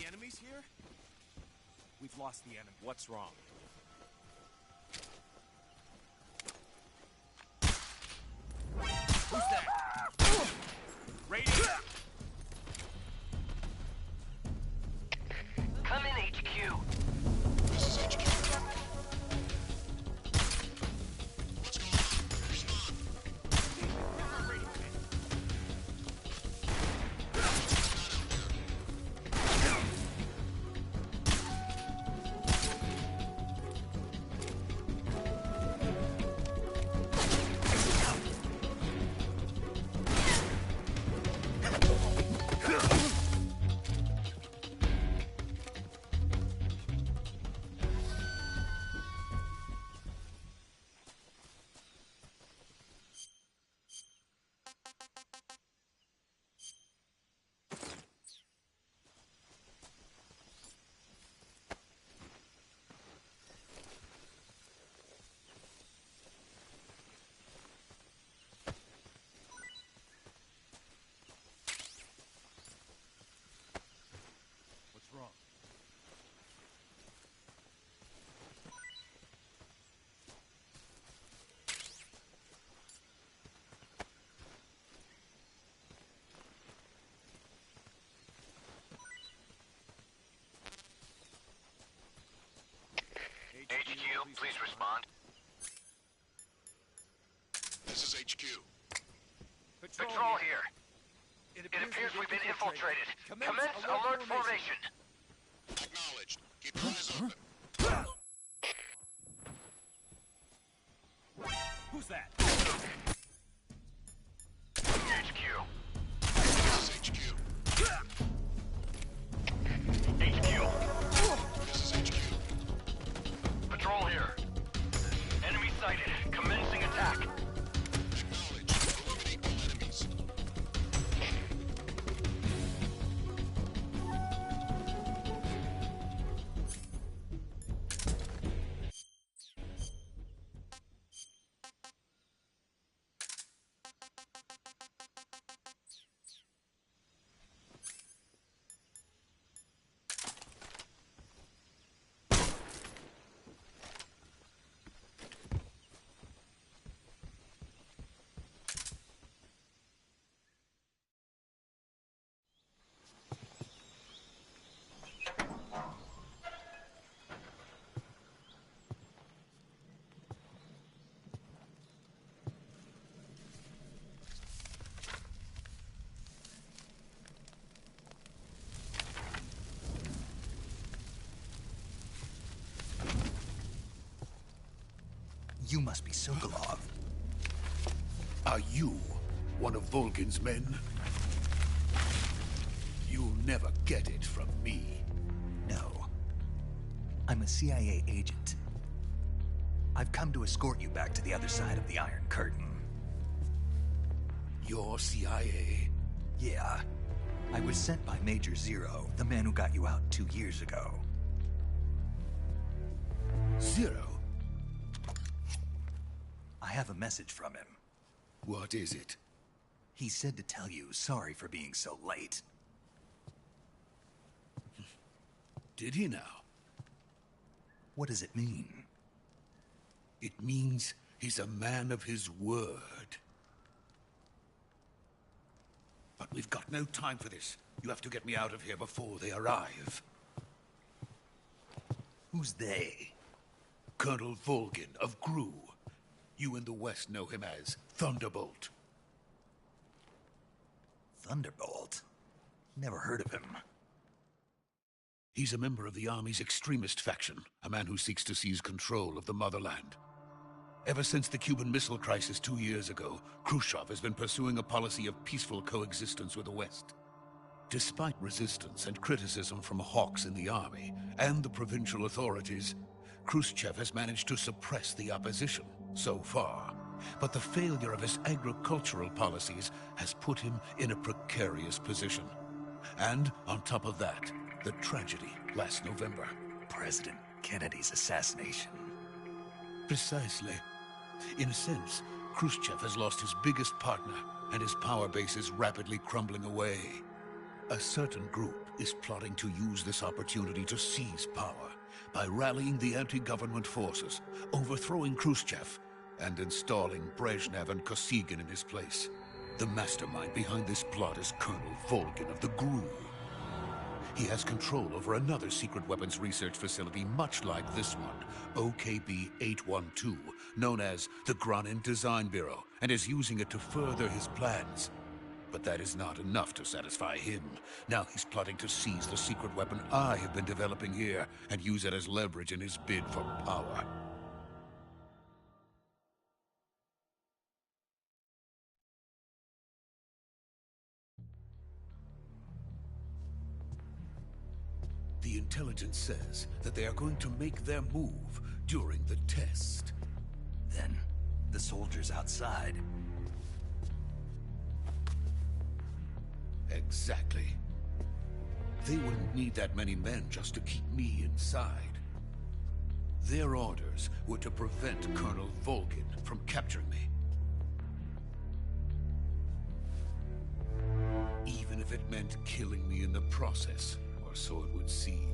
Enemies here? We've lost the enemy. What's wrong? Who's that? Radio! Come in, HQ. This is HQ. What's going on? Respond. HQ. Patrol here. It appears we've been infiltrated. Commence alert formation. Acknowledged. Keep your eyes open. Who's that? HQ. This is HQ. HQ. This is HQ. Patrol here. Enemy sighted. Commencing attack. Acknowledged. Eliminate all enemies. You must be Sokolov. Are you one of Volgin's men? You'll never get it from me. No. I'm a CIA agent. I've come to escort you back to the other side of the Iron Curtain. You're CIA? Yeah. I was sent by Major Zero, the man who got you out 2 years ago. Zero? I have a message from him. What is it? He said to tell you sorry for being so late. Did he now? What does it mean? It means he's a man of his word. But we've got no time for this. You have to get me out of here before they arrive. Who's they? Colonel Volgin of GRU. You in the West know him as Thunderbolt. Thunderbolt? Never heard of him. He's a member of the Army's extremist faction, a man who seeks to seize control of the motherland. Ever since the Cuban Missile Crisis 2 years ago, Khrushchev has been pursuing a policy of peaceful coexistence with the West. Despite resistance and criticism from hawks in the army and the provincial authorities, Khrushchev has managed to suppress the opposition so far. But the failure of his agricultural policies has put him in a precarious position. And on top of that, the tragedy last November. President Kennedy's assassination. Precisely. In a sense, Khrushchev has lost his biggest partner, and his power base is rapidly crumbling away. A certain group is plotting to use this opportunity to seize power by rallying the anti-government forces, overthrowing Khrushchev, and installing Brezhnev and Kosygin in his place. The mastermind behind this plot is Colonel Volgin of the GRU. He has control over another secret weapons research facility much like this one, OKB-812, known as the Granin Design Bureau, and is using it to further his plans. But that is not enough to satisfy him. Now he's plotting to seize the secret weapon I have been developing here and use it as leverage in his bid for power. The intelligence says that they are going to make their move during the test. Then, the soldiers outside. Exactly. They wouldn't need that many men just to keep me inside. Their orders were to prevent Colonel Volgin from capturing me. Even if it meant killing me in the process, or so it would seem.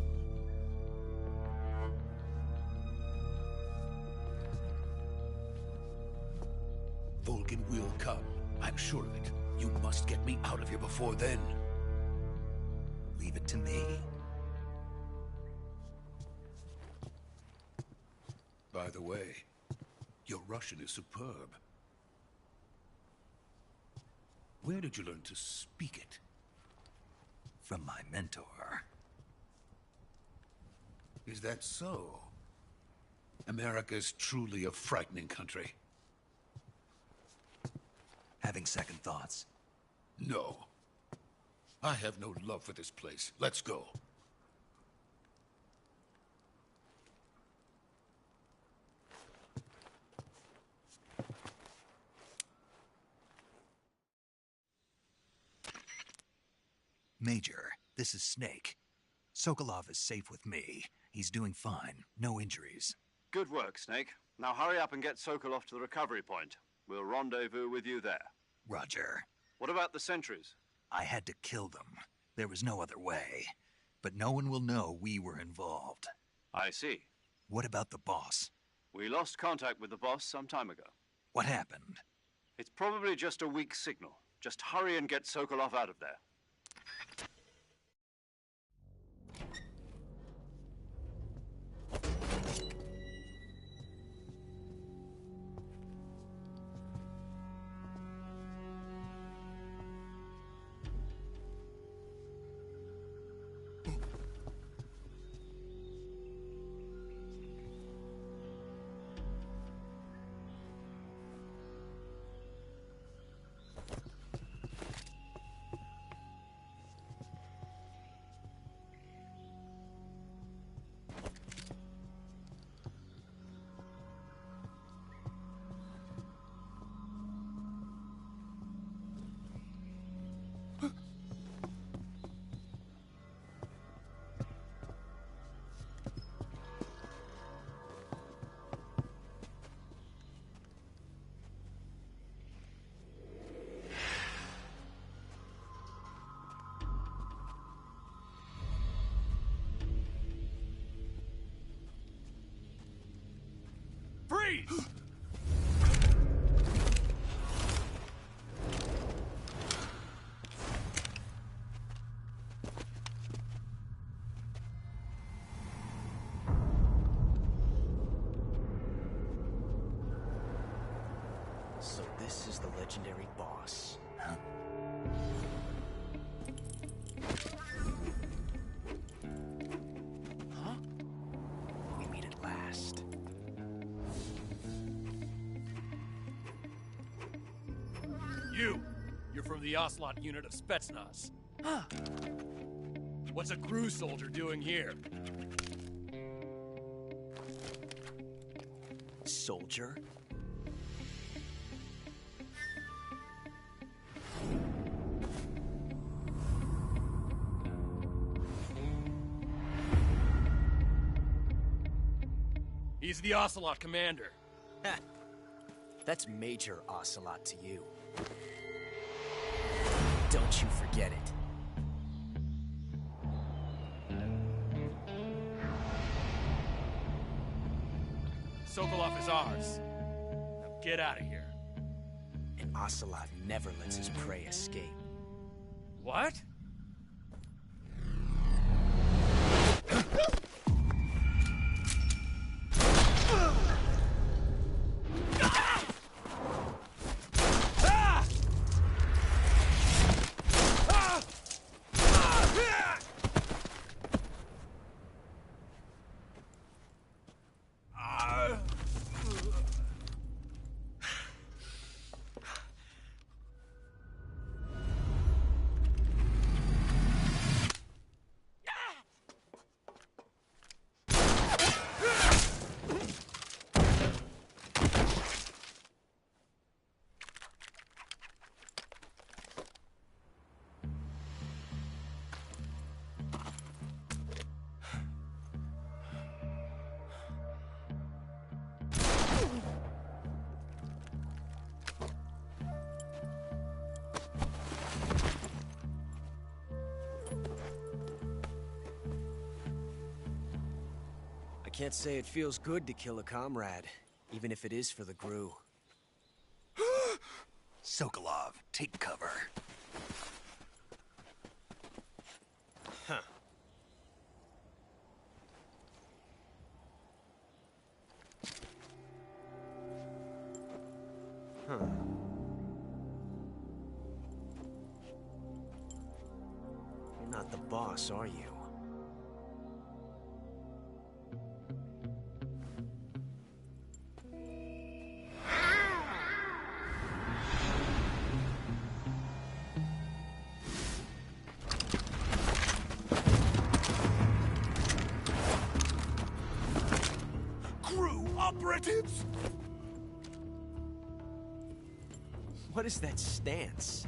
Volgin will come. I'm sure of it. You must get me out of here before then. Leave it to me. By the way, your Russian is superb. Where did you learn to speak it? From my mentor. Is that so? America's truly a frightening country. Having second thoughts? No. I have no love for this place. Let's go. Major, this is Snake. Sokolov is safe with me. He's doing fine. No injuries. Good work, Snake. Now hurry up and get Sokolov to the recovery point. We'll rendezvous with you there. Roger. What about the sentries? I had to kill them. There was no other way. But no one will know we were involved. I see. What about the boss? We lost contact with the boss some time ago. What happened? It's probably just a weak signal. Just hurry and get Sokolov out of there. Freeze! So this is the legendary boss. Huh? Huh? We meet at last. You're from the Ocelot unit of Spetsnaz. What's a crew soldier doing here? Soldier? He's the Ocelot commander. Ha! That's Major Ocelot to you. Don't you forget it. Sokolov is ours. Now get out of here. And Ocelot never lets his prey escape. What? I can't say it feels good to kill a comrade, even if it is for the GRU. Sokolov, take cover. Huh. Huh. boss, are you? Crew operatives! What is that stance?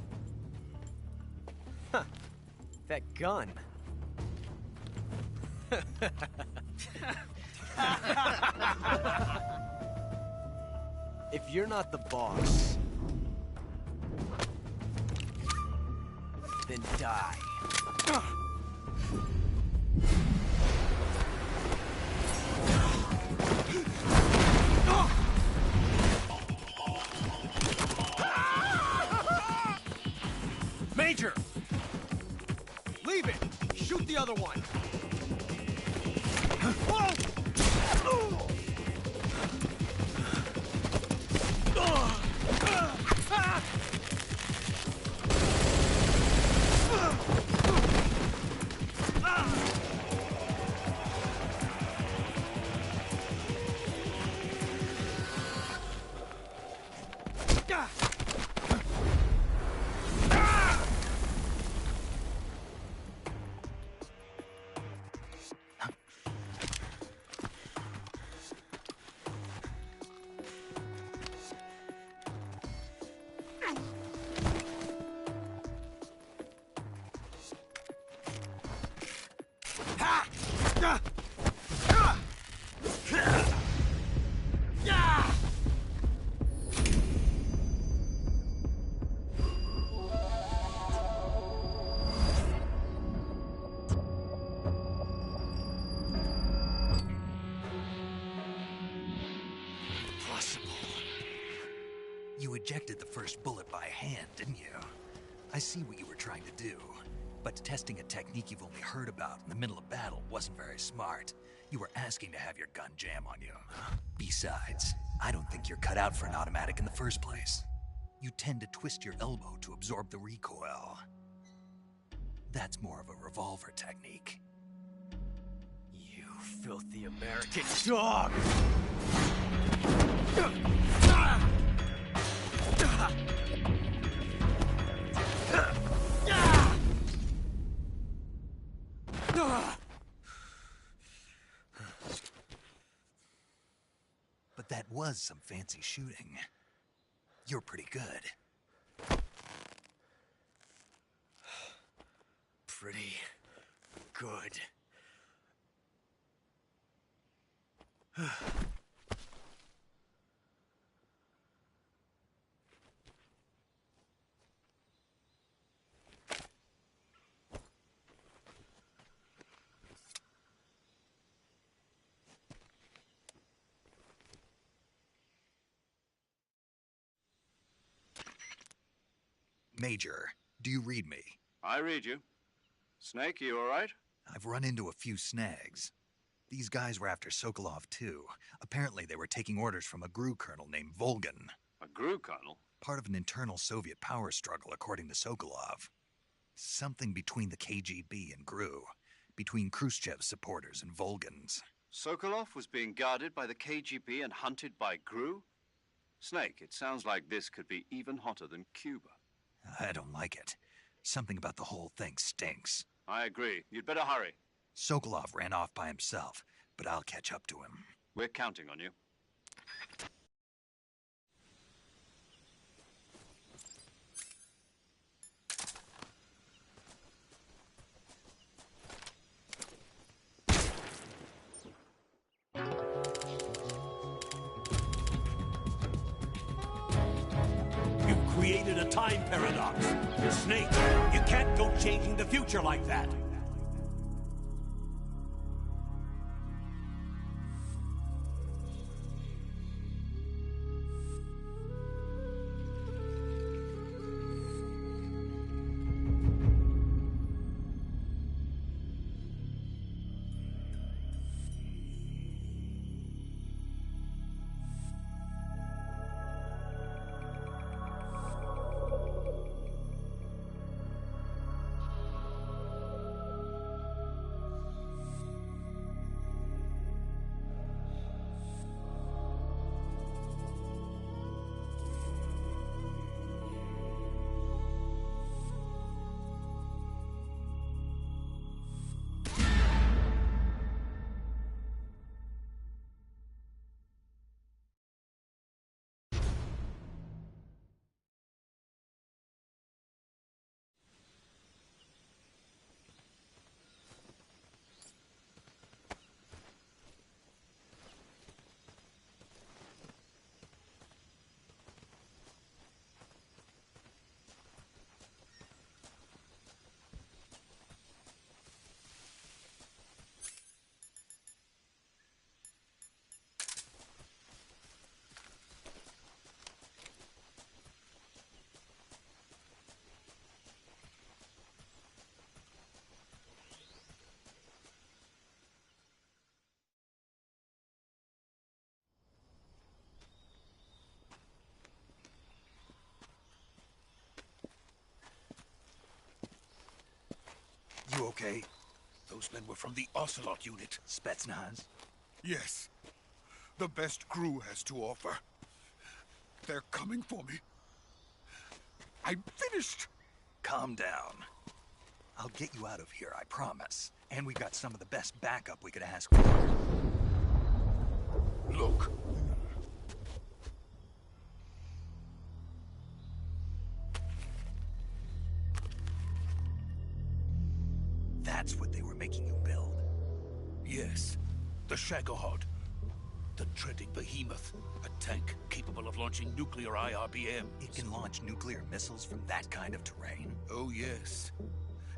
Huh. That gun. If you're not the boss, then die. Major! Leave it! Shoot the other one! You ejected the first bullet by hand, didn't you? I see what you were trying to do. But testing a technique you've only heard about in the middle of battle wasn't very smart. You were asking to have your gun jam on you. Besides, I don't think you're cut out for an automatic in the first place. You tend to twist your elbow to absorb the recoil. That's more of a revolver technique. You filthy American dog! But that was some fancy shooting. You're pretty good. Pretty good. Major, do you read me? I read you. Snake, you all right? I've run into a few snags. These guys were after Sokolov, too. Apparently they were taking orders from a GRU colonel named Volgin. A GRU colonel? Part of an internal Soviet power struggle, according to Sokolov. Something between the KGB and GRU. Between Khrushchev's supporters and Volgin's. Sokolov was being guarded by the KGB and hunted by GRU? Snake, it sounds like this could be even hotter than Cuba. I don't like it. Something about the whole thing stinks. I agree. You'd better hurry. Sokolov ran off by himself, but I'll catch up to him. We're counting on you. You've created a time paradox. Snake, you can't go changing the future like that. okay? Those men were from the Ocelot unit. Spetsnaz? Yes. The best crew has to offer. They're coming for me. I'm finished. Calm down. I'll get you out of here, I promise. And we've got some of the best backup we could ask for. Look. That's what they were making you build? Yes. The Shagohod. The dreaded behemoth. A tank capable of launching nuclear IRBMs. It can launch nuclear missiles from that kind of terrain? Oh, yes.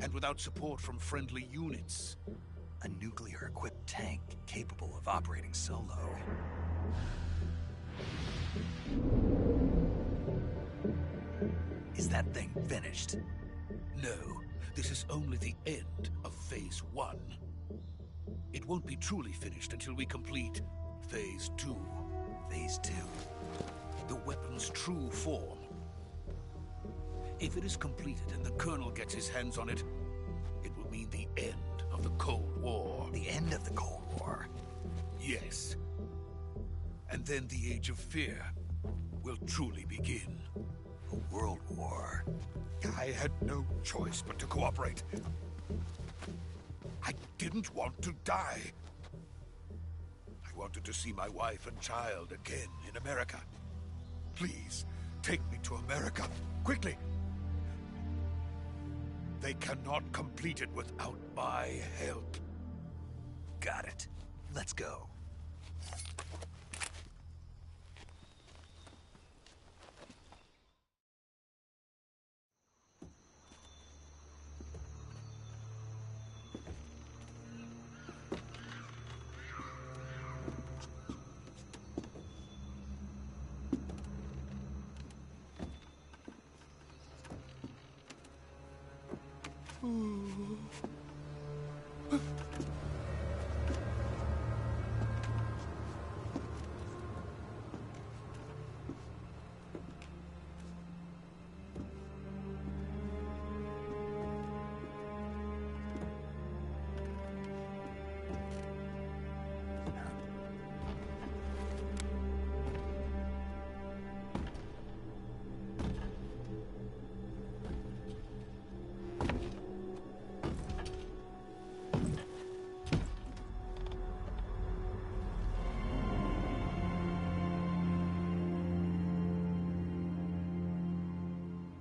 And without support from friendly units. A nuclear-equipped tank capable of operating solo. Is that thing finished? No. This is only the end of Phase 1. It won't be truly finished until we complete Phase 2. Phase 2? The weapon's true form. If it is completed and the Colonel gets his hands on it, it will mean the end of the Cold War. The end of the Cold War? Yes. And then the Age of Fear will truly begin. A world war? I had no choice but to cooperate. I didn't want to die. I wanted to see my wife and child again in America. Please, take me to America, quickly. They cannot complete it without my help. Got it. Let's go.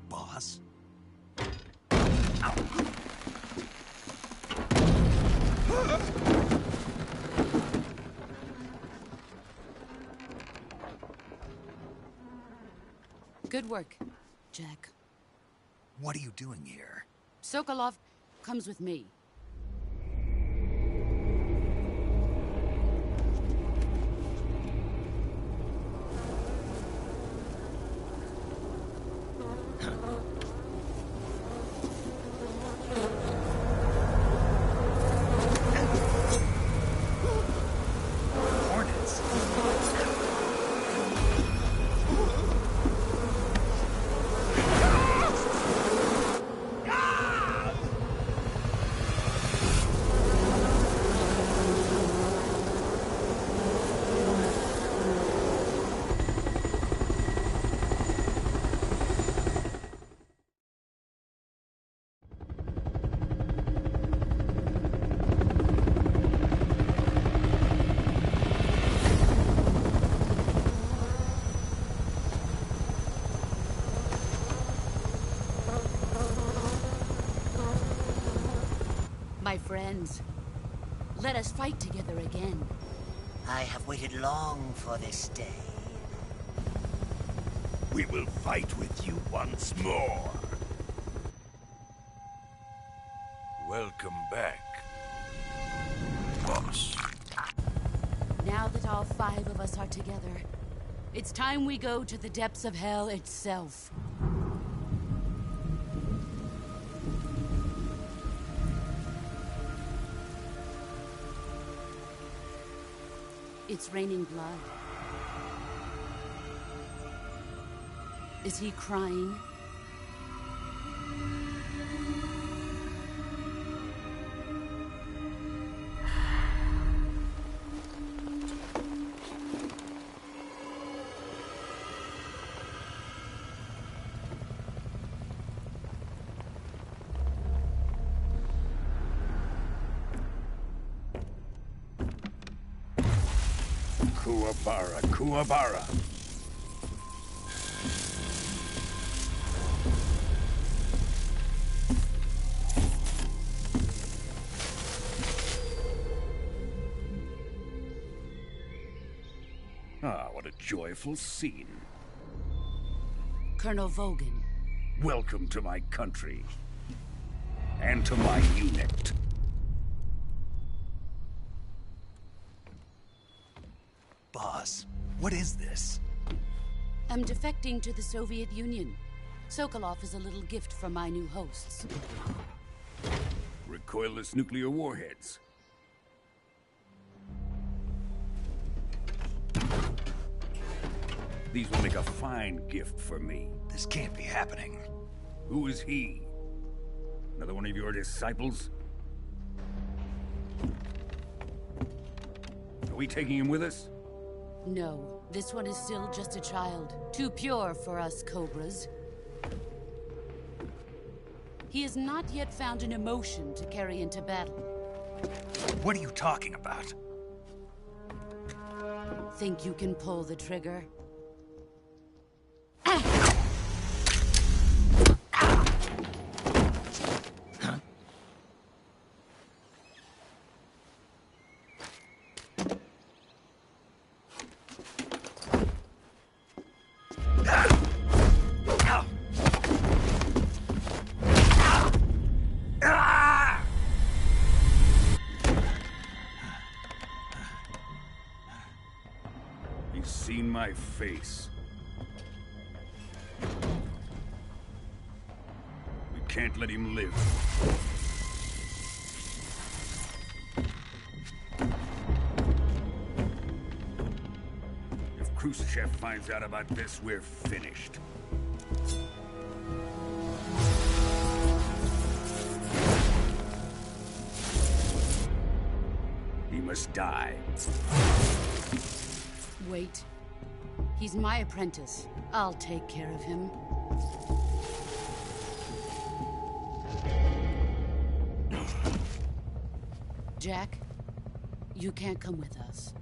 Boss? Good work, Jack. What are you doing here? Sokolov comes with me. My friends, let us fight together again. I have waited long for this day. We will fight with you once more. Welcome back, boss. Now that all 5 of us are together, it's time we go to the depths of hell itself. It's raining blood. Is he crying? Kuwabara, Kuwabara. Ah, what a joyful scene. Colonel Vogan. Welcome to my country. And to my unit. Boss, what is this? I'm defecting to the Soviet Union. Sokolov is a little gift from my new hosts. Recoilless nuclear warheads. These will make a fine gift for me. This can't be happening. Who is he? Another one of your disciples? Are we taking him with us? No, this one is still just a child. Too pure for us Cobras. He has not yet found an emotion to carry into battle. What are you talking about? Think you can pull the trigger? He's seen my face. We can't let him live. If Khrushchev finds out about this, we're finished. He must die. Wait. He's my apprentice. I'll take care of him. Jack, you can't come with us.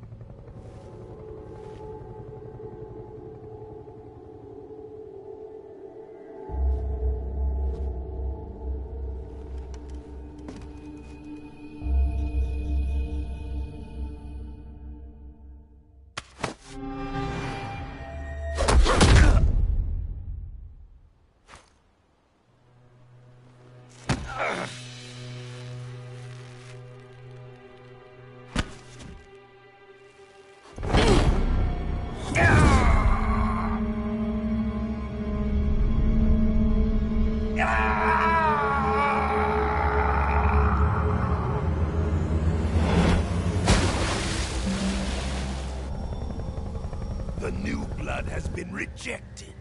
The new blood has been rejected.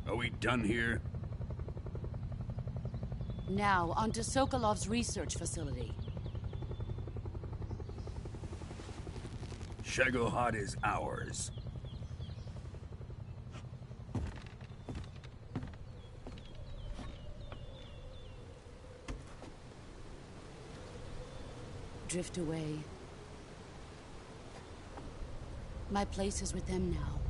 Are we done here? Now, onto Sokolov's research facility. Shagohod is ours. Drift away. My place is with them now.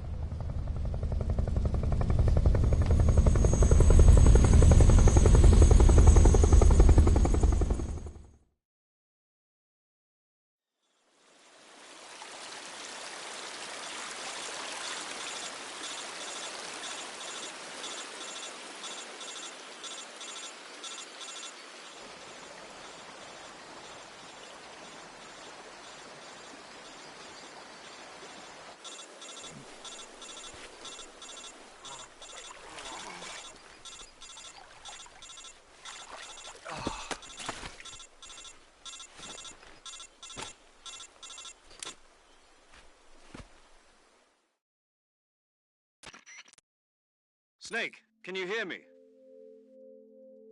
Snake, can you hear me?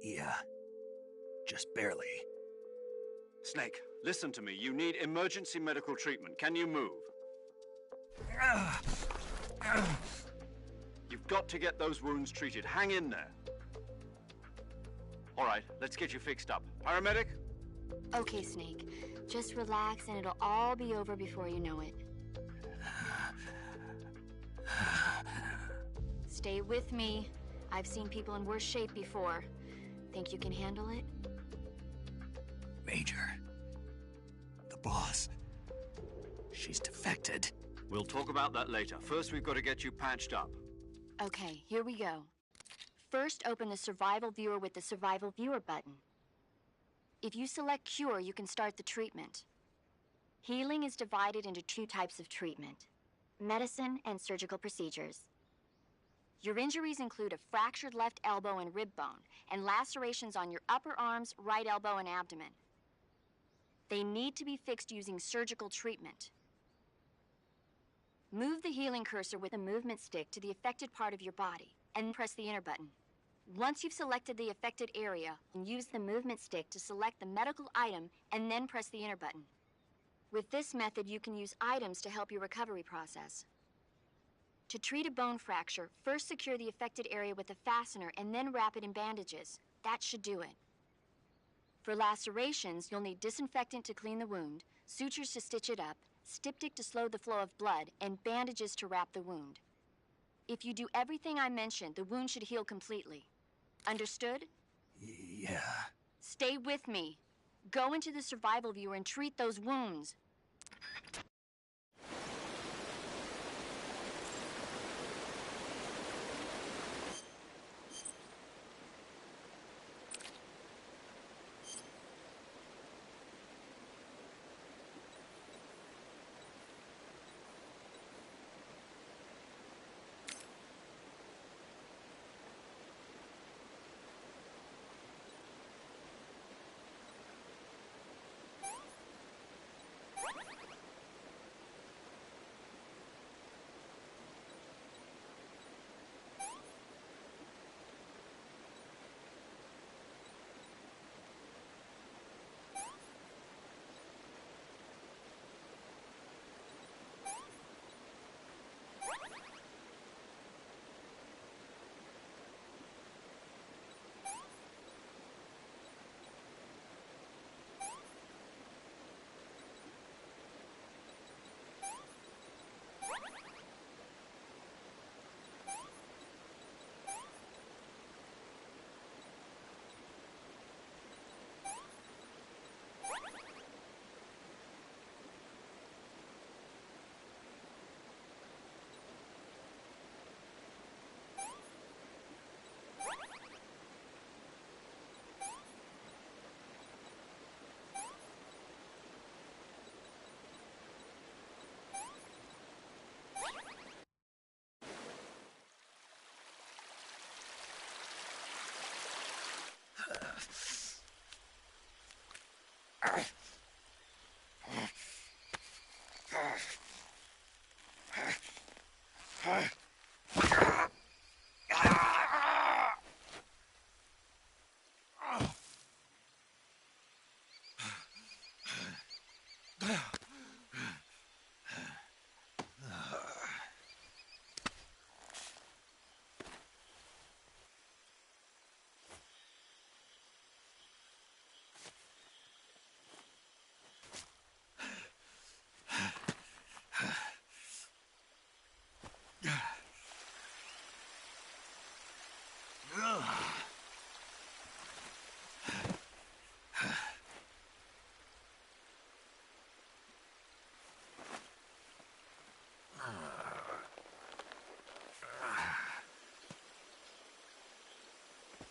Yeah. Just barely. Snake, listen to me. You need emergency medical treatment. Can you move? You've got to get those wounds treated. Hang in there. All right, let's get you fixed up. Paramedic? Okay, Snake. Just relax and it'll all be over before you know it. Stay with me. I've seen people in worse shape before. Think you can handle it? Major. The boss. She's defected. We'll talk about that later. First, we've got to get you patched up. Okay, here we go. First, open the Survival Viewer with the Survival Viewer button. If you select Cure, you can start the treatment. Healing is divided into 2 types of treatment: medicine and surgical procedures. Your injuries include a fractured left elbow and rib bone, and lacerations on your upper arms, right elbow, and abdomen. They need to be fixed using surgical treatment. Move the healing cursor with a movement stick to the affected part of your body, and press the enter button. Once you've selected the affected area, use the movement stick to select the medical item, and then press the enter button. With this method, you can use items to help your recovery process. To treat a bone fracture, first secure the affected area with a fastener and then wrap it in bandages. That should do it. For lacerations, you'll need disinfectant to clean the wound, sutures to stitch it up, styptic to slow the flow of blood, and bandages to wrap the wound. If you do everything I mentioned, the wound should heal completely. Understood? Yeah. Stay with me. Go into the Survival Viewer and treat those wounds.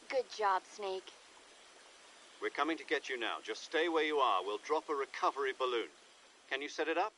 Good job, Snake. We're coming to get you now. Just stay where you are. We'll drop a recovery balloon. Can you set it up?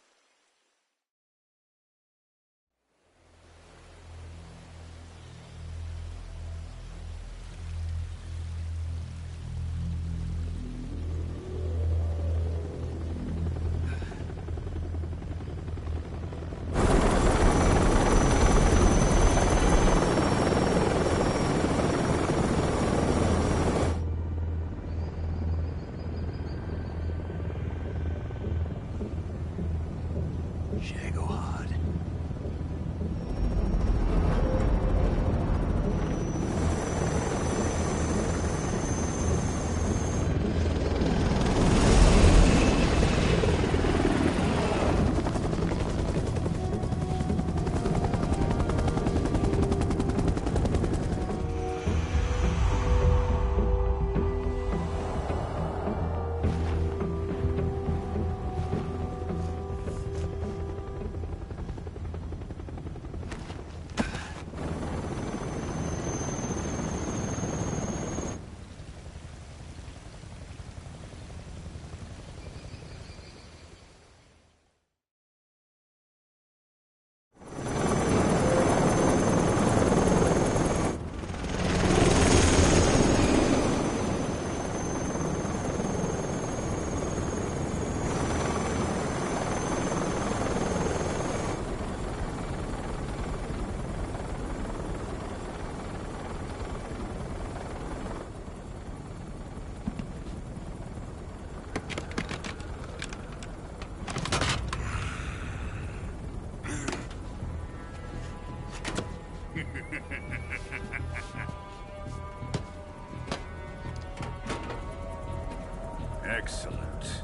Excellent.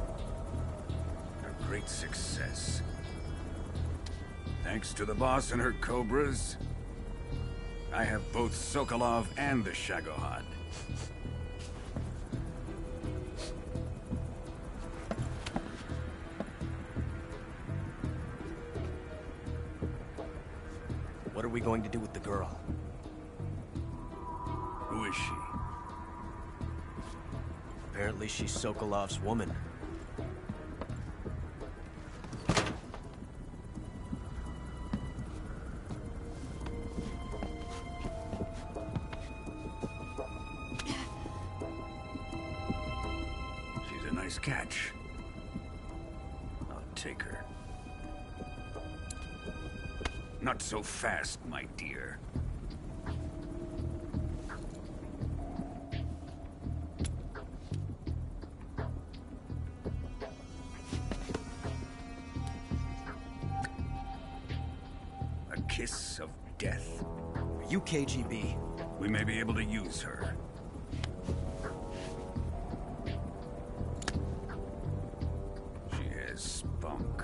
A great success. Thanks to the boss and her cobras, I have both Sokolov and the Shagohod. What are we going to do with the girl? Who is she? Apparently she's Sokolov's woman. She's a nice catch. I'll take her. Not so fast, my dear. A kiss of death. Are you KGB? We may be able to use her. She has spunk.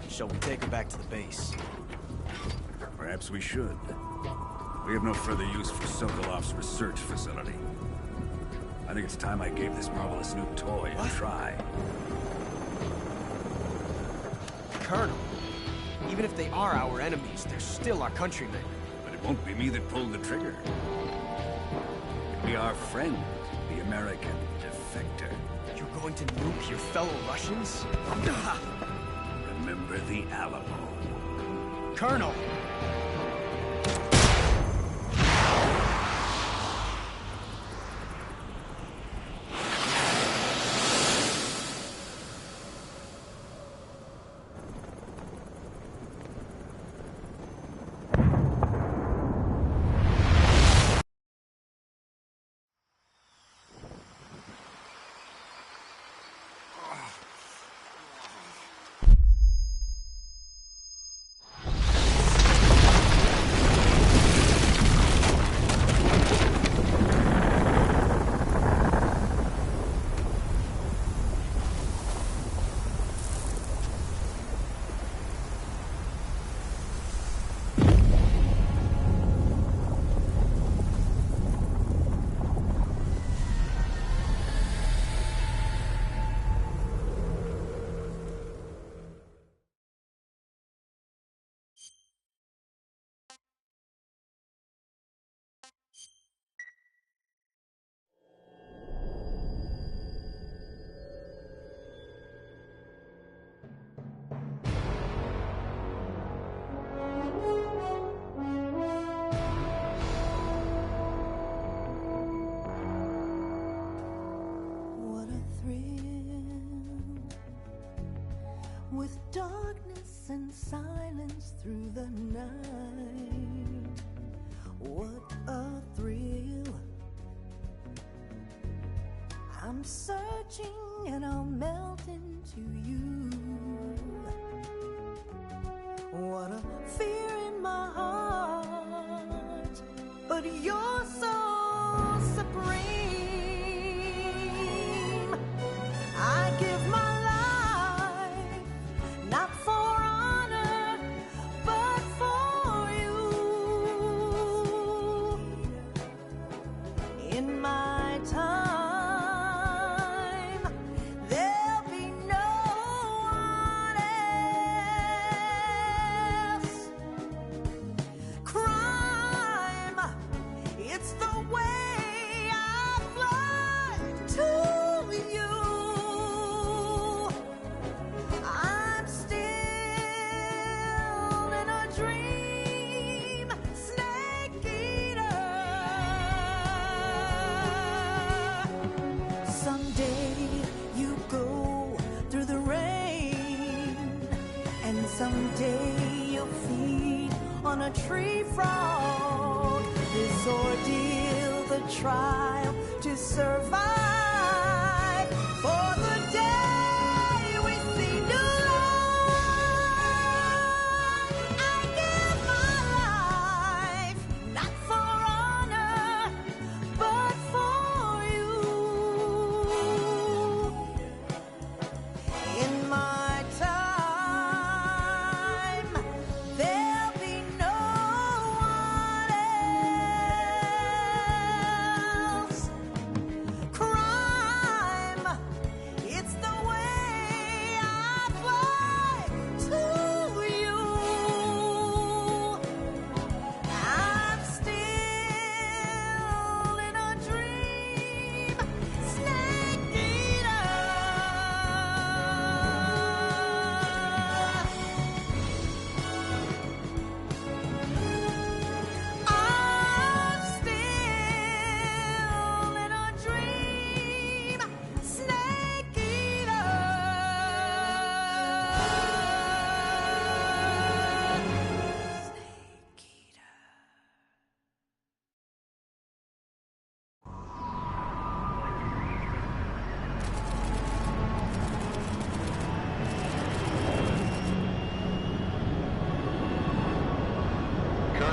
Shall we take her back to the base? Perhaps we should. We have no further use for Sokolov's research facility. I think it's time I gave this marvelous new toy a try. Colonel, even if they are our enemies, they're still our countrymen. But it won't be me that pulled the trigger. It'll be our friend, the American defector. You're going to nuke your fellow Russians? Remember the Alamo. Colonel! With darkness and silence through the night, what a thrill. I'm searching and I'll melt into you. What a fear in my heart, but you're so supreme. I give my not for honor, but for you. In my time, there'll be no one else. Crime, it's the way I fly to you. Someday you'll feed on a tree frog. This ordeal, the trial to survive. For the day we see new life, I give my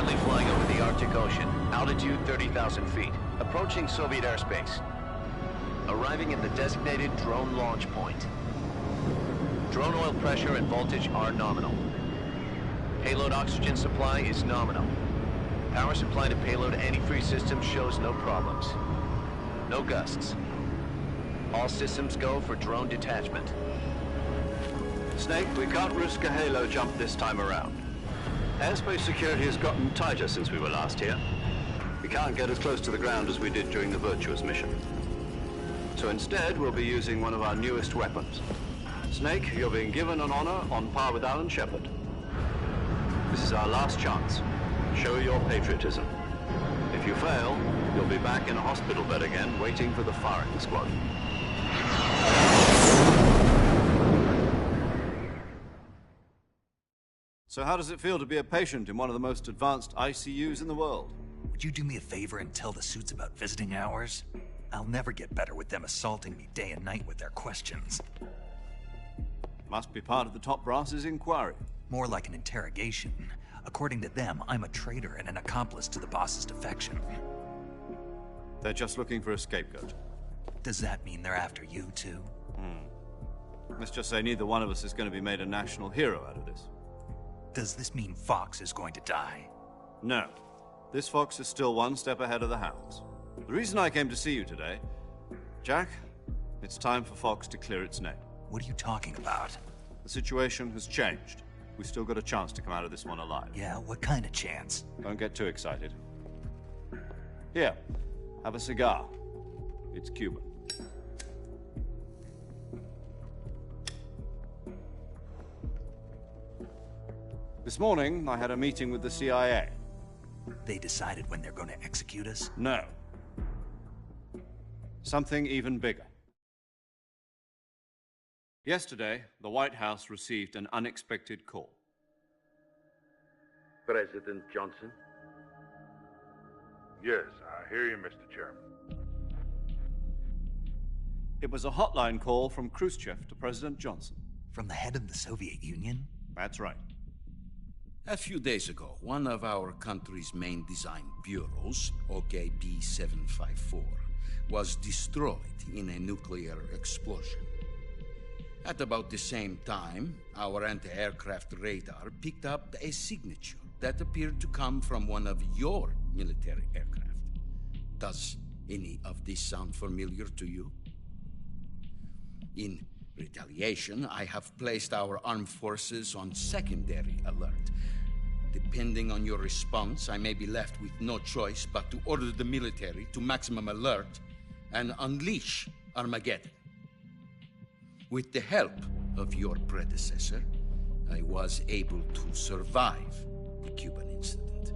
Currently flying over the Arctic Ocean. Altitude 30,000 feet. Approaching Soviet airspace. Arriving at the designated drone launch point. Drone oil pressure and voltage are nominal. Payload oxygen supply is nominal. Power supply to payload antifreeze system shows no problems. No gusts. All systems go for drone detachment. Snake, we can't risk a halo jump this time around. Airspace security has gotten tighter since we were last here. We can't get as close to the ground as we did during the Virtuous mission. So instead, we'll be using one of our newest weapons. Snake, you're being given an honor on par with Alan Shepard. This is our last chance. Show your patriotism. If you fail, you'll be back in a hospital bed again, waiting for the firing squad. So how does it feel to be a patient in one of the most advanced ICUs in the world? Would you do me a favor and tell the suits about visiting hours? I'll never get better with them assaulting me day and night with their questions. Must be part of the top brass's inquiry. More like an interrogation. According to them, I'm a traitor and an accomplice to the boss's defection. They're just looking for a scapegoat. Does that mean they're after you, too? Let's just say neither one of us is going to be made a national hero out of this. Does this mean Fox is going to die? No. This Fox is still one step ahead of the Hounds. The reason I came to see you today... Jack, it's time for Fox to clear its name. What are you talking about? The situation has changed. We've still got a chance to come out of this one alive. Yeah, what kind of chance? Don't get too excited. Here, have a cigar. It's Cuban. This morning, I had a meeting with the CIA. They decided when they're going to execute us? No. Something even bigger. Yesterday, the White House received an unexpected call. President Johnson? Yes, I hear you, Mr. Chairman. It was a hotline call from Khrushchev to President Johnson. From the head of the Soviet Union? That's right. A few days ago, one of our country's main design bureaus, OKB 754, was destroyed in a nuclear explosion. At about the same time, our anti-aircraft radar picked up a signature that appeared to come from one of your military aircraft. Does any of this sound familiar to you? In retaliation, I have placed our armed forces on secondary alert. Depending on your response, I may be left with no choice but to order the military to maximum alert and unleash Armageddon. With the help of your predecessor, I was able to survive the Cuban incident.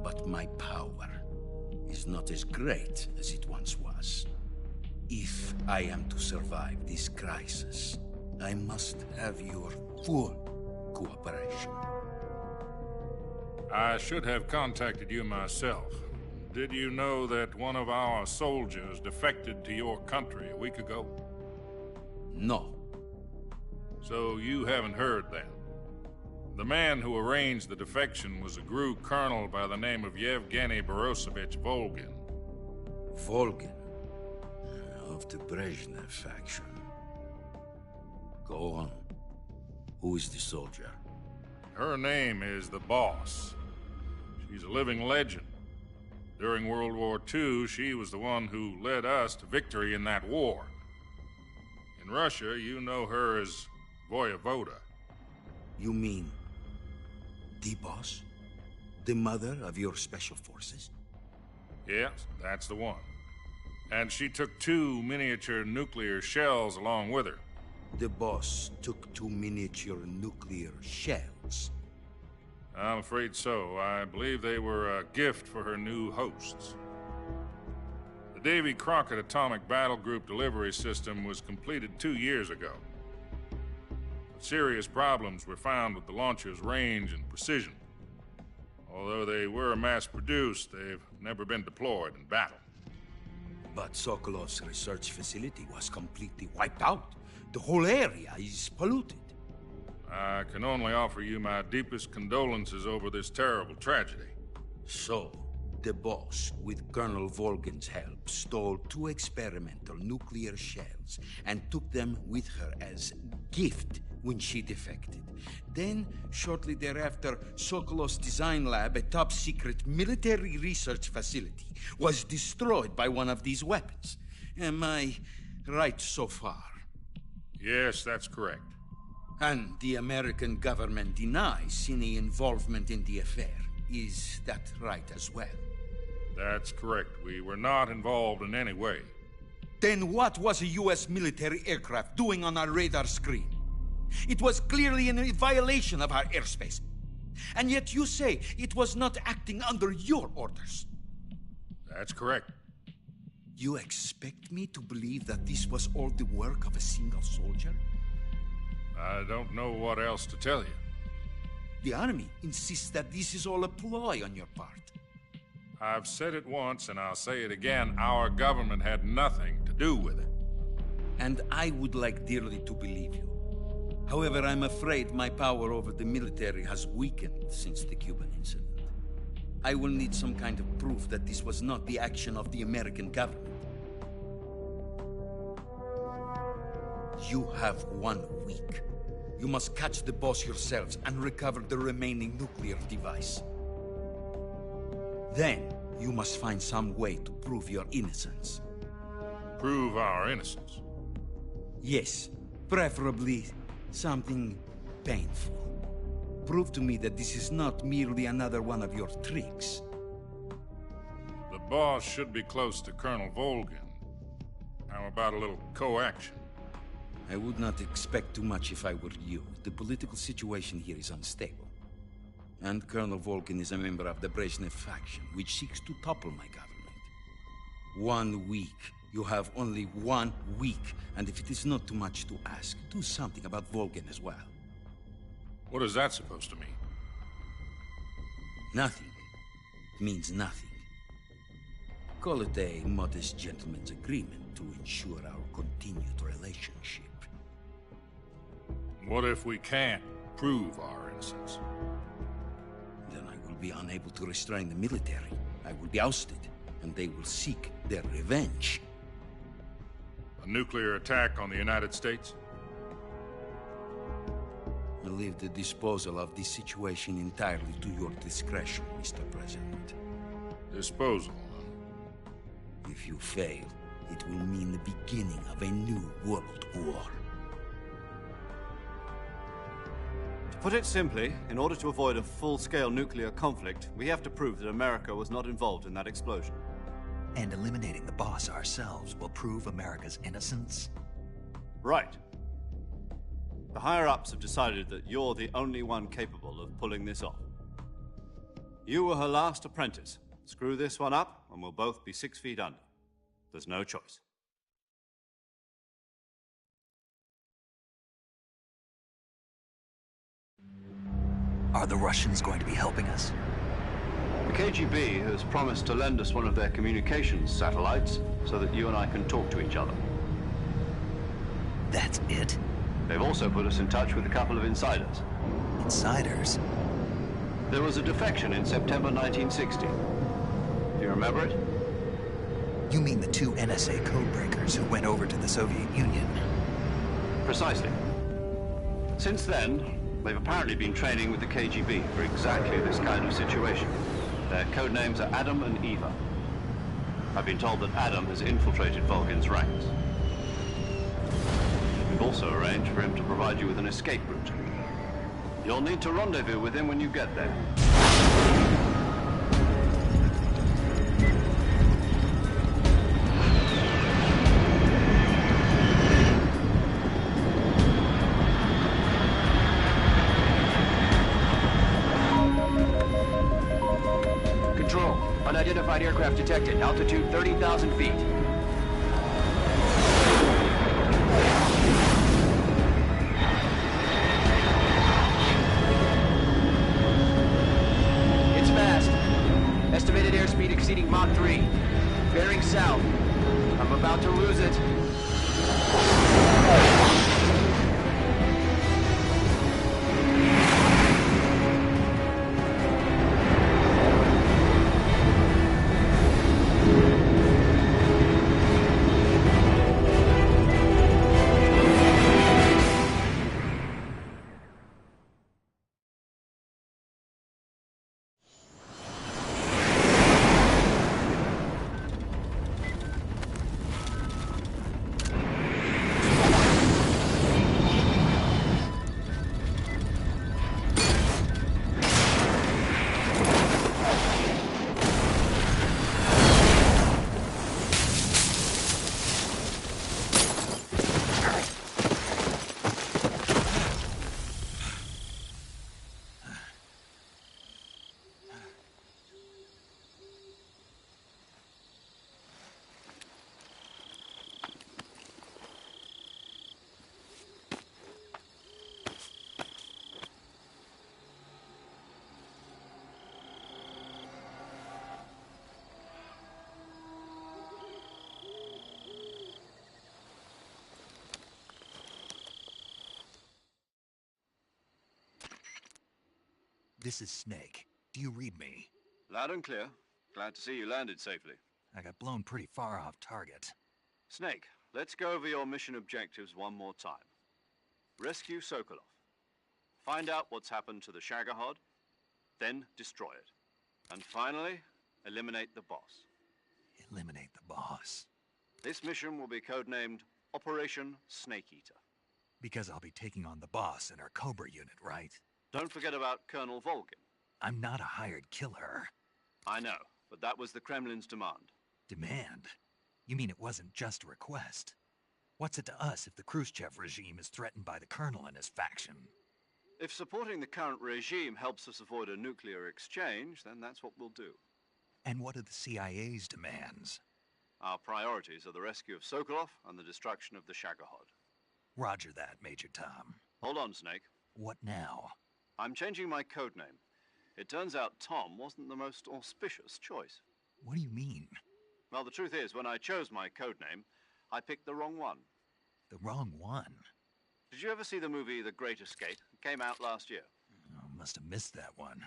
But my power is not as great as it once was. If I am to survive this crisis, I must have your full cooperation. I should have contacted you myself. Did you know that one of our soldiers defected to your country a week ago? No. So you haven't heard then. The man who arranged the defection was a GRU colonel by the name of Yevgeny Borisovich Volgin. Volgin? Of the Brezhnev faction. Go on. Who is the soldier? Her name is the Boss. She's a living legend. During World War II, she was the one who led us to victory in that war. In Russia, you know her as Voyevoda. You mean the Boss? The mother of your special forces? Yes, that's the one. And she took 2 miniature nuclear shells along with her. The Boss took 2 miniature nuclear shells? I'm afraid so. I believe they were a gift for her new hosts. The Davy Crockett Atomic Battle Group delivery system was completed 2 years ago. But serious problems were found with the launcher's range and precision. Although they were mass-produced, they've never been deployed in battle. But Sokolov's research facility was completely wiped out. The whole area is polluted. I can only offer you my deepest condolences over this terrible tragedy. So, the boss, with Colonel Volgin's help, stole 2 experimental nuclear shells and took them with her as gift when she defected. Then, shortly thereafter, Sokolov's design lab, a top-secret military research facility, was destroyed by one of these weapons. Am I right so far? Yes, that's correct. And the American government denies any involvement in the affair. Is that right as well? That's correct. We were not involved in any way. Then what was a U.S. military aircraft doing on our radar screen? It was clearly in violation of our airspace. And yet you say it was not acting under your orders. That's correct. You expect me to believe that this was all the work of a single soldier? I don't know what else to tell you. The army insists that this is all a ploy on your part. I've said it once, and I'll say it again. Our government had nothing to do with it. And I would like dearly to believe you. However, I'm afraid my power over the military has weakened since the Cuban incident. I will need some kind of proof that this was not the action of the American government. You have 1 week. You must catch the boss yourselves and recover the remaining nuclear device. Then, you must find some way to prove your innocence. Prove our innocence? Yes, preferably something painful. Prove to me that this is not merely another one of your tricks. The boss should be close to Colonel Volgin. How about a little coaction? I would not expect too much if I were you. The political situation here is unstable. And Colonel Volgin is a member of the Brezhnev faction, which seeks to topple my government. 1 week. You have only 1 week. And if it is not too much to ask, do something about Volgin as well. What is that supposed to mean? Nothing. It means nothing. Call it a modest gentleman's agreement to ensure our continued relationship. What if we can't prove our innocence? Then I will be unable to restrain the military. I will be ousted, and they will seek their revenge. A nuclear attack on the United States? I leave the disposal of this situation entirely to your discretion, Mr. President. Disposal? If you fail, it will mean the beginning of a new world war. To put it simply, in order to avoid a full-scale nuclear conflict, we have to prove that America was not involved in that explosion. And eliminating the boss ourselves will prove America's innocence? Right. The higher-ups have decided that you're the only one capable of pulling this off. You were her last apprentice. Screw this one up, and we'll both be 6 feet under. There's no choice. Are the Russians going to be helping us? The KGB has promised to lend us one of their communications satellites so that you and I can talk to each other. That's it? They've also put us in touch with a couple of insiders. Insiders? There was a defection in September 1960. Do you remember it? You mean the 2 NSA codebreakers who went over to the Soviet Union? Precisely. Since then, they've apparently been training with the KGB for exactly this kind of situation. Their code names are Adam and Eva. I've been told that Adam has infiltrated Volgin's ranks. We've also arranged for him to provide you with an escape route. You'll need to rendezvous with him when you get there. Control, unidentified aircraft detected. Altitude 30,000 feet. It's fast. Estimated airspeed exceeding Mach 3. Bearing south. I'm about to lose it. This is Snake. Do you read me? Loud and clear. Glad to see you landed safely. I got blown pretty far off target. Snake, let's go over your mission objectives one more time. Rescue Sokolov. Find out what's happened to the Shagohod, then destroy it. And finally, eliminate the boss. Eliminate the boss? This mission will be codenamed Operation Snake Eater. Because I'll be taking on the boss in our Cobra unit, right? Don't forget about Colonel Volgin. I'm not a hired killer. I know, but that was the Kremlin's demand. Demand? You mean it wasn't just a request? What's it to us if the Khrushchev regime is threatened by the Colonel and his faction? If supporting the current regime helps us avoid a nuclear exchange, then that's what we'll do. And what are the CIA's demands? Our priorities are the rescue of Sokolov and the destruction of the Shagohod. Roger that, Major Tom. Hold on, Snake. What now? I'm changing my codename. It turns out Tom wasn't the most auspicious choice. What do you mean? Well, the truth is, when I chose my codename, I picked the wrong one. The wrong one? Did you ever see the movie The Great Escape? It came out last year. Oh, must have missed that one.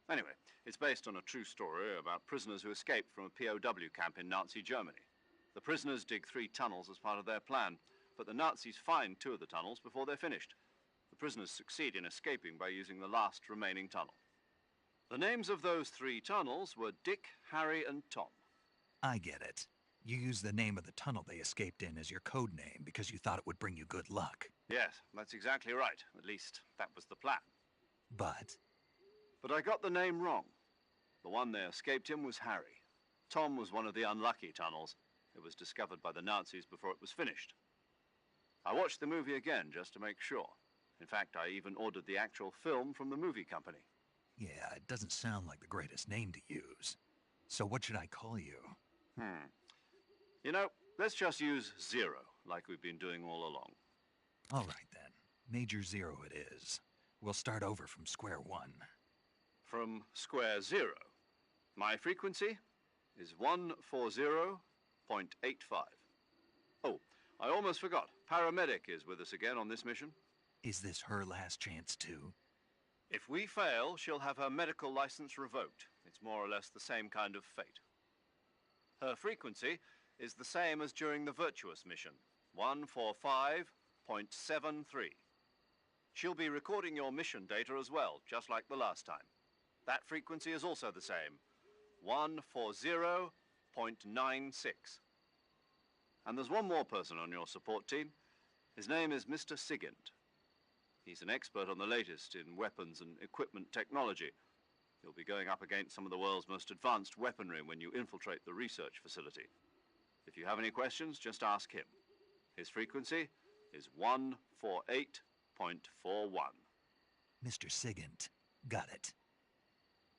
Anyway, it's based on a true story about prisoners who escaped from a POW camp in Nazi Germany. The prisoners dig 3 tunnels as part of their plan, but the Nazis find 2 of the tunnels before they're finished. The prisoners succeed in escaping by using the last remaining tunnel. The names of those 3 tunnels were Dick, Harry, and Tom. I get it. You used the name of the tunnel they escaped in as your code name because you thought it would bring you good luck. Yes, that's exactly right. At least, that was the plan. But I got the name wrong. The one they escaped in was Harry. Tom was one of the unlucky tunnels. It was discovered by the Nazis before it was finished. I watched the movie again just to make sure. In fact, I even ordered the actual film from the movie company. yeah, it doesn't sound like the greatest name to use. So what should I call you? You know, let's just use Zero, like we've been doing all along. All right, then. Major Zero it is. We'll start over from square one. From square 0. My frequency is 140.85. Oh, I almost forgot. Paramedic is with us again on this mission. Is this her last chance, too? If we fail, she'll have her medical license revoked. It's more or less the same kind of fate. Her frequency is the same as during the Virtuous mission, 145.73. She'll be recording your mission data as well, just like the last time. That frequency is also the same, 140.96. And there's one more person on your support team. His name is Mr. Sigint. He's an expert on the latest in weapons and equipment technology. You'll be going up against some of the world's most advanced weaponry when you infiltrate the research facility. If you have any questions, just ask him. His frequency is 148.41. Mr. Sigint. Got it.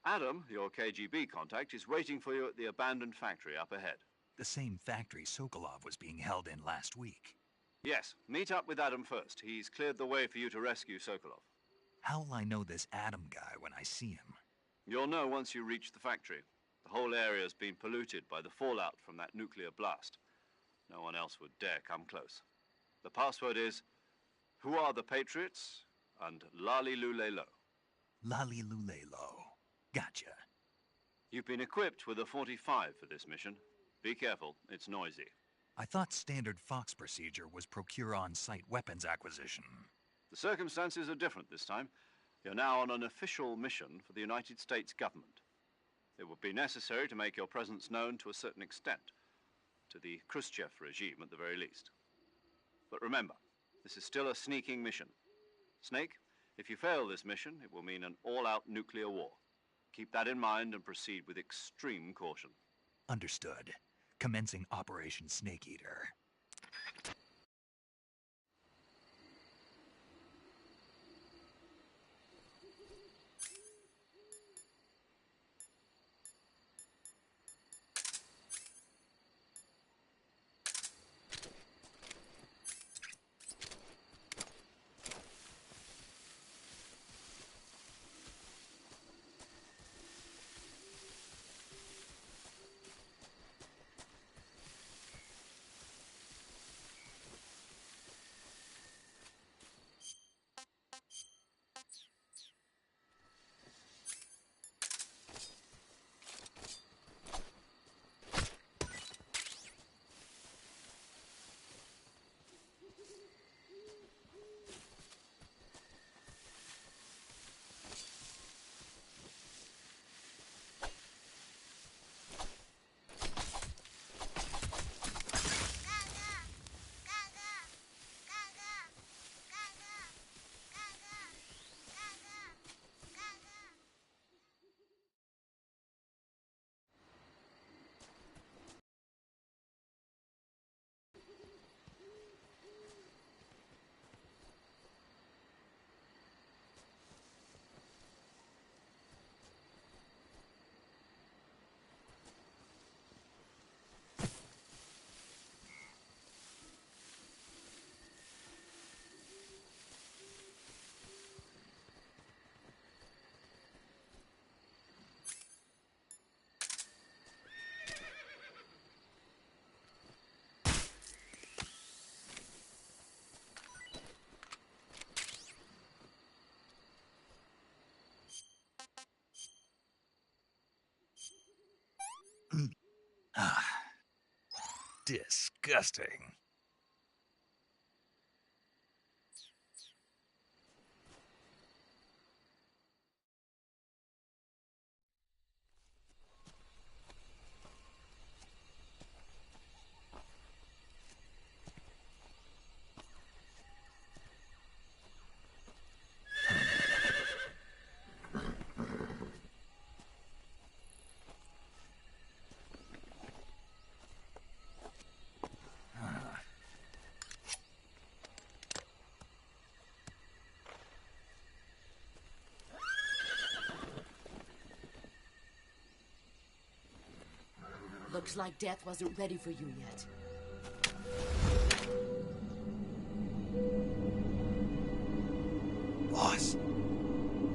Adam, your KGB contact, is waiting for you at the abandoned factory up ahead. The same factory Sokolov was being held in last week. Yes, meet up with Adam first. He's cleared the way for you to rescue Sokolov. How will I know this Adam guy when I see him? You'll know once you reach the factory. The whole area's been polluted by the fallout from that nuclear blast. No one else would dare come close. The password is, "Who are the Patriots?" and Lali Lulelo. Lali Lulelo. Gotcha. You've been equipped with a 45 for this mission. Be careful, it's noisy. I thought standard Fox procedure was procure on-site weapons acquisition. The circumstances are different this time. You're now on an official mission for the United States government. It would be necessary to make your presence known to a certain extent, to the Khrushchev regime at the very least. But remember, this is still a sneaking mission. Snake, if you fail this mission, it will mean an all-out nuclear war. Keep that in mind and proceed with extreme caution. Understood. Commencing Operation Snake Eater. Disgusting. Looks like death wasn't ready for you yet. Boss.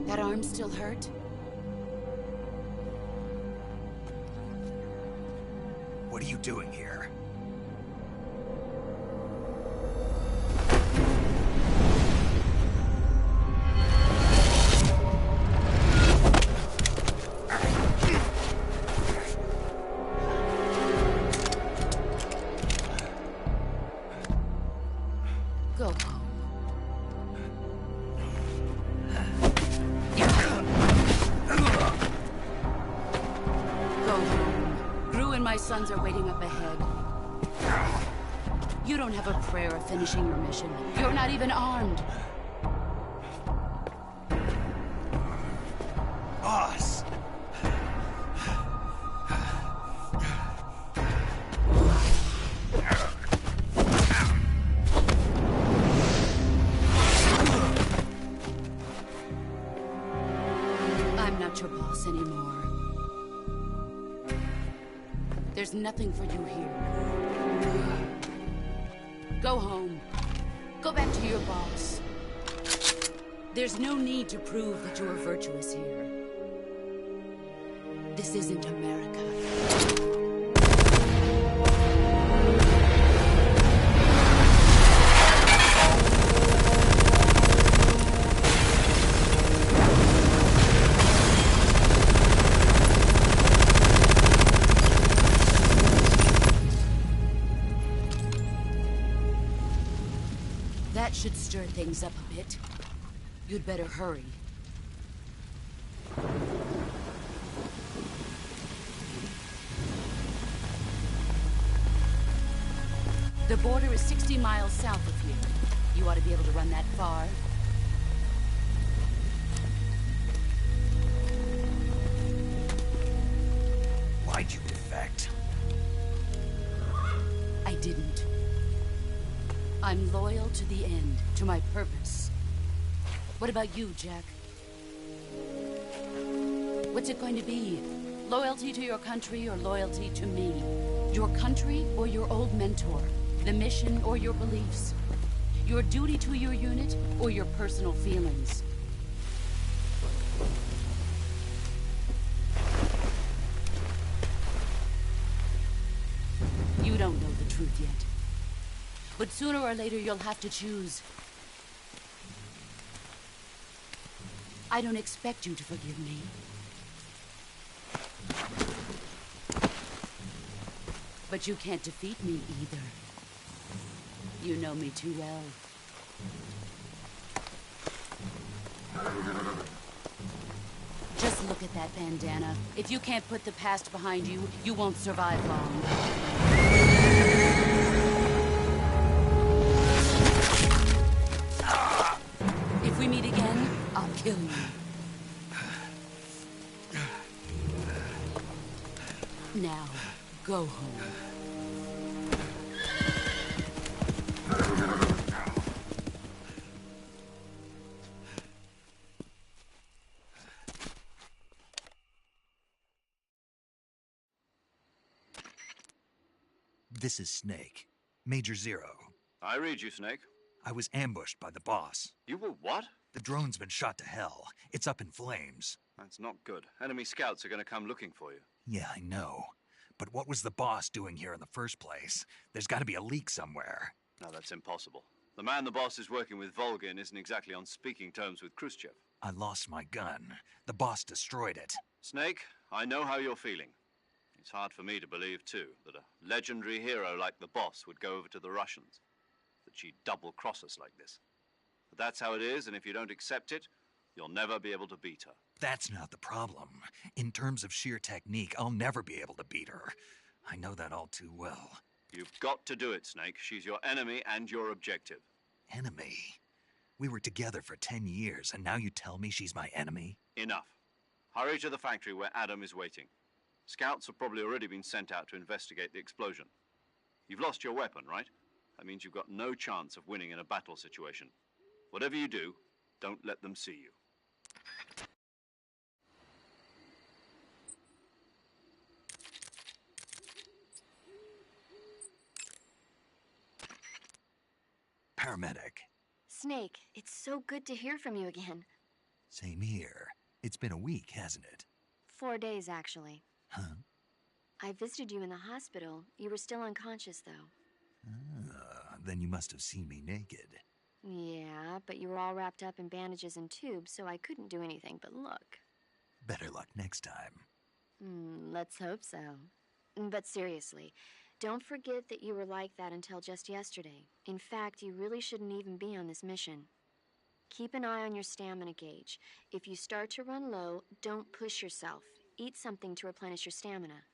That arm still hurt? What are you doing here? Go home. Go home. Gru and my sons are waiting up ahead. You don't have a prayer of finishing your mission. You're not even armed. Boss! I'm not your boss anymore. There's nothing for you here. Go home. Go back to your boss. There's no need to prove that you are virtuous here. This isn't America. That should stir things up a bit. You'd better hurry. The border is 60 miles south of here. You ought to be able to run that far. Why'd you defect? I didn't. I'm loyal to the end, to my purpose. What about you, Jack? What's it going to be? Loyalty to your country or loyalty to me? Your country or your old mentor? The mission or your beliefs? Your duty to your unit or your personal feelings? You don't know the truth yet. But sooner or later, you'll have to choose. I don't expect you to forgive me. But you can't defeat me either. You know me too well. Just look at that bandana. If you can't put the past behind you, you won't survive long. If we meet again, I'll kill you. Now, go home. This is Snake. Major Zero. I read you, Snake. I was ambushed by the boss. You were what? The drone's been shot to hell. It's up in flames. That's not good. Enemy scouts are going to come looking for you. Yeah, I know. But what was the boss doing here in the first place? There's got to be a leak somewhere. No, that's impossible. The man the boss is working with, Volgin, isn't exactly on speaking terms with Khrushchev. I lost my gun. The boss destroyed it. Snake, I know how you're feeling. It's hard for me to believe, too, that a legendary hero like the boss would go over to the Russians. That she'd double-cross us like this. But that's how it is, and if you don't accept it, you'll never be able to beat her. That's not the problem. In terms of sheer technique, I'll never be able to beat her. I know that all too well. You've got to do it, Snake. She's your enemy and your objective. Enemy? We were together for 10 years, and now you tell me she's my enemy? Enough. Hurry to the factory where Adam is waiting. Scouts have probably already been sent out to investigate the explosion. You've lost your weapon, right? That means you've got no chance of winning in a battle situation. Whatever you do, don't let them see you. Paramedic. Snake, it's so good to hear from you again. Same here. It's been a week, hasn't it? 4 days, actually. Huh? I visited you in the hospital. You were still unconscious, though. Then you must have seen me naked. Yeah, but you were all wrapped up in bandages and tubes, so I couldn't do anything but look. Better luck next time. Let's hope so. But seriously, don't forget that you were like that until just yesterday. In fact, you really shouldn't even be on this mission. Keep an eye on your stamina gauge. If you start to run low, don't push yourself. Eat something to replenish your stamina.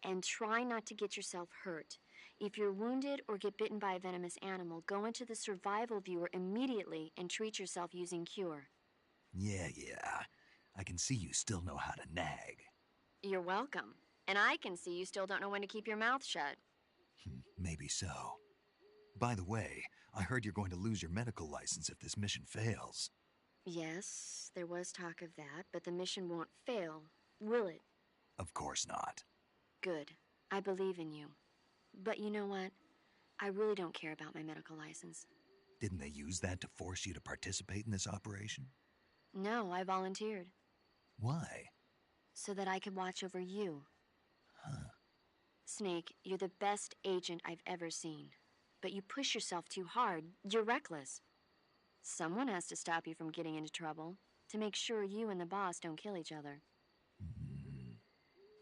And try not to get yourself hurt. If you're wounded or get bitten by a venomous animal, go into the survival viewer immediately and treat yourself using Cure. Yeah. I can see you still know how to nag. You're welcome. And I can see you still don't know when to keep your mouth shut. Maybe so. By the way, I heard you're going to lose your medical license if this mission fails. Yes, there was talk of that, but the mission won't fail, will it? Of course not. Good. I believe in you. But you know what? I really don't care about my medical license. Didn't they use that to force you to participate in this operation? No, I volunteered. Why? So that I could watch over you. Huh. Snake, you're the best agent I've ever seen. But you push yourself too hard. You're reckless. Someone has to stop you from getting into trouble, to make sure you and the boss don't kill each other.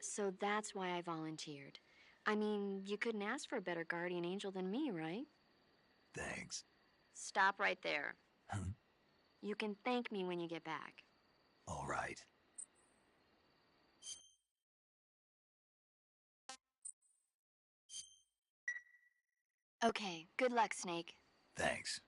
So that's why I volunteered. I mean, you couldn't ask for a better guardian angel than me, right? Thanks. Stop right there. Huh? You can thank me when you get back. All right. Okay, good luck, Snake. Thanks.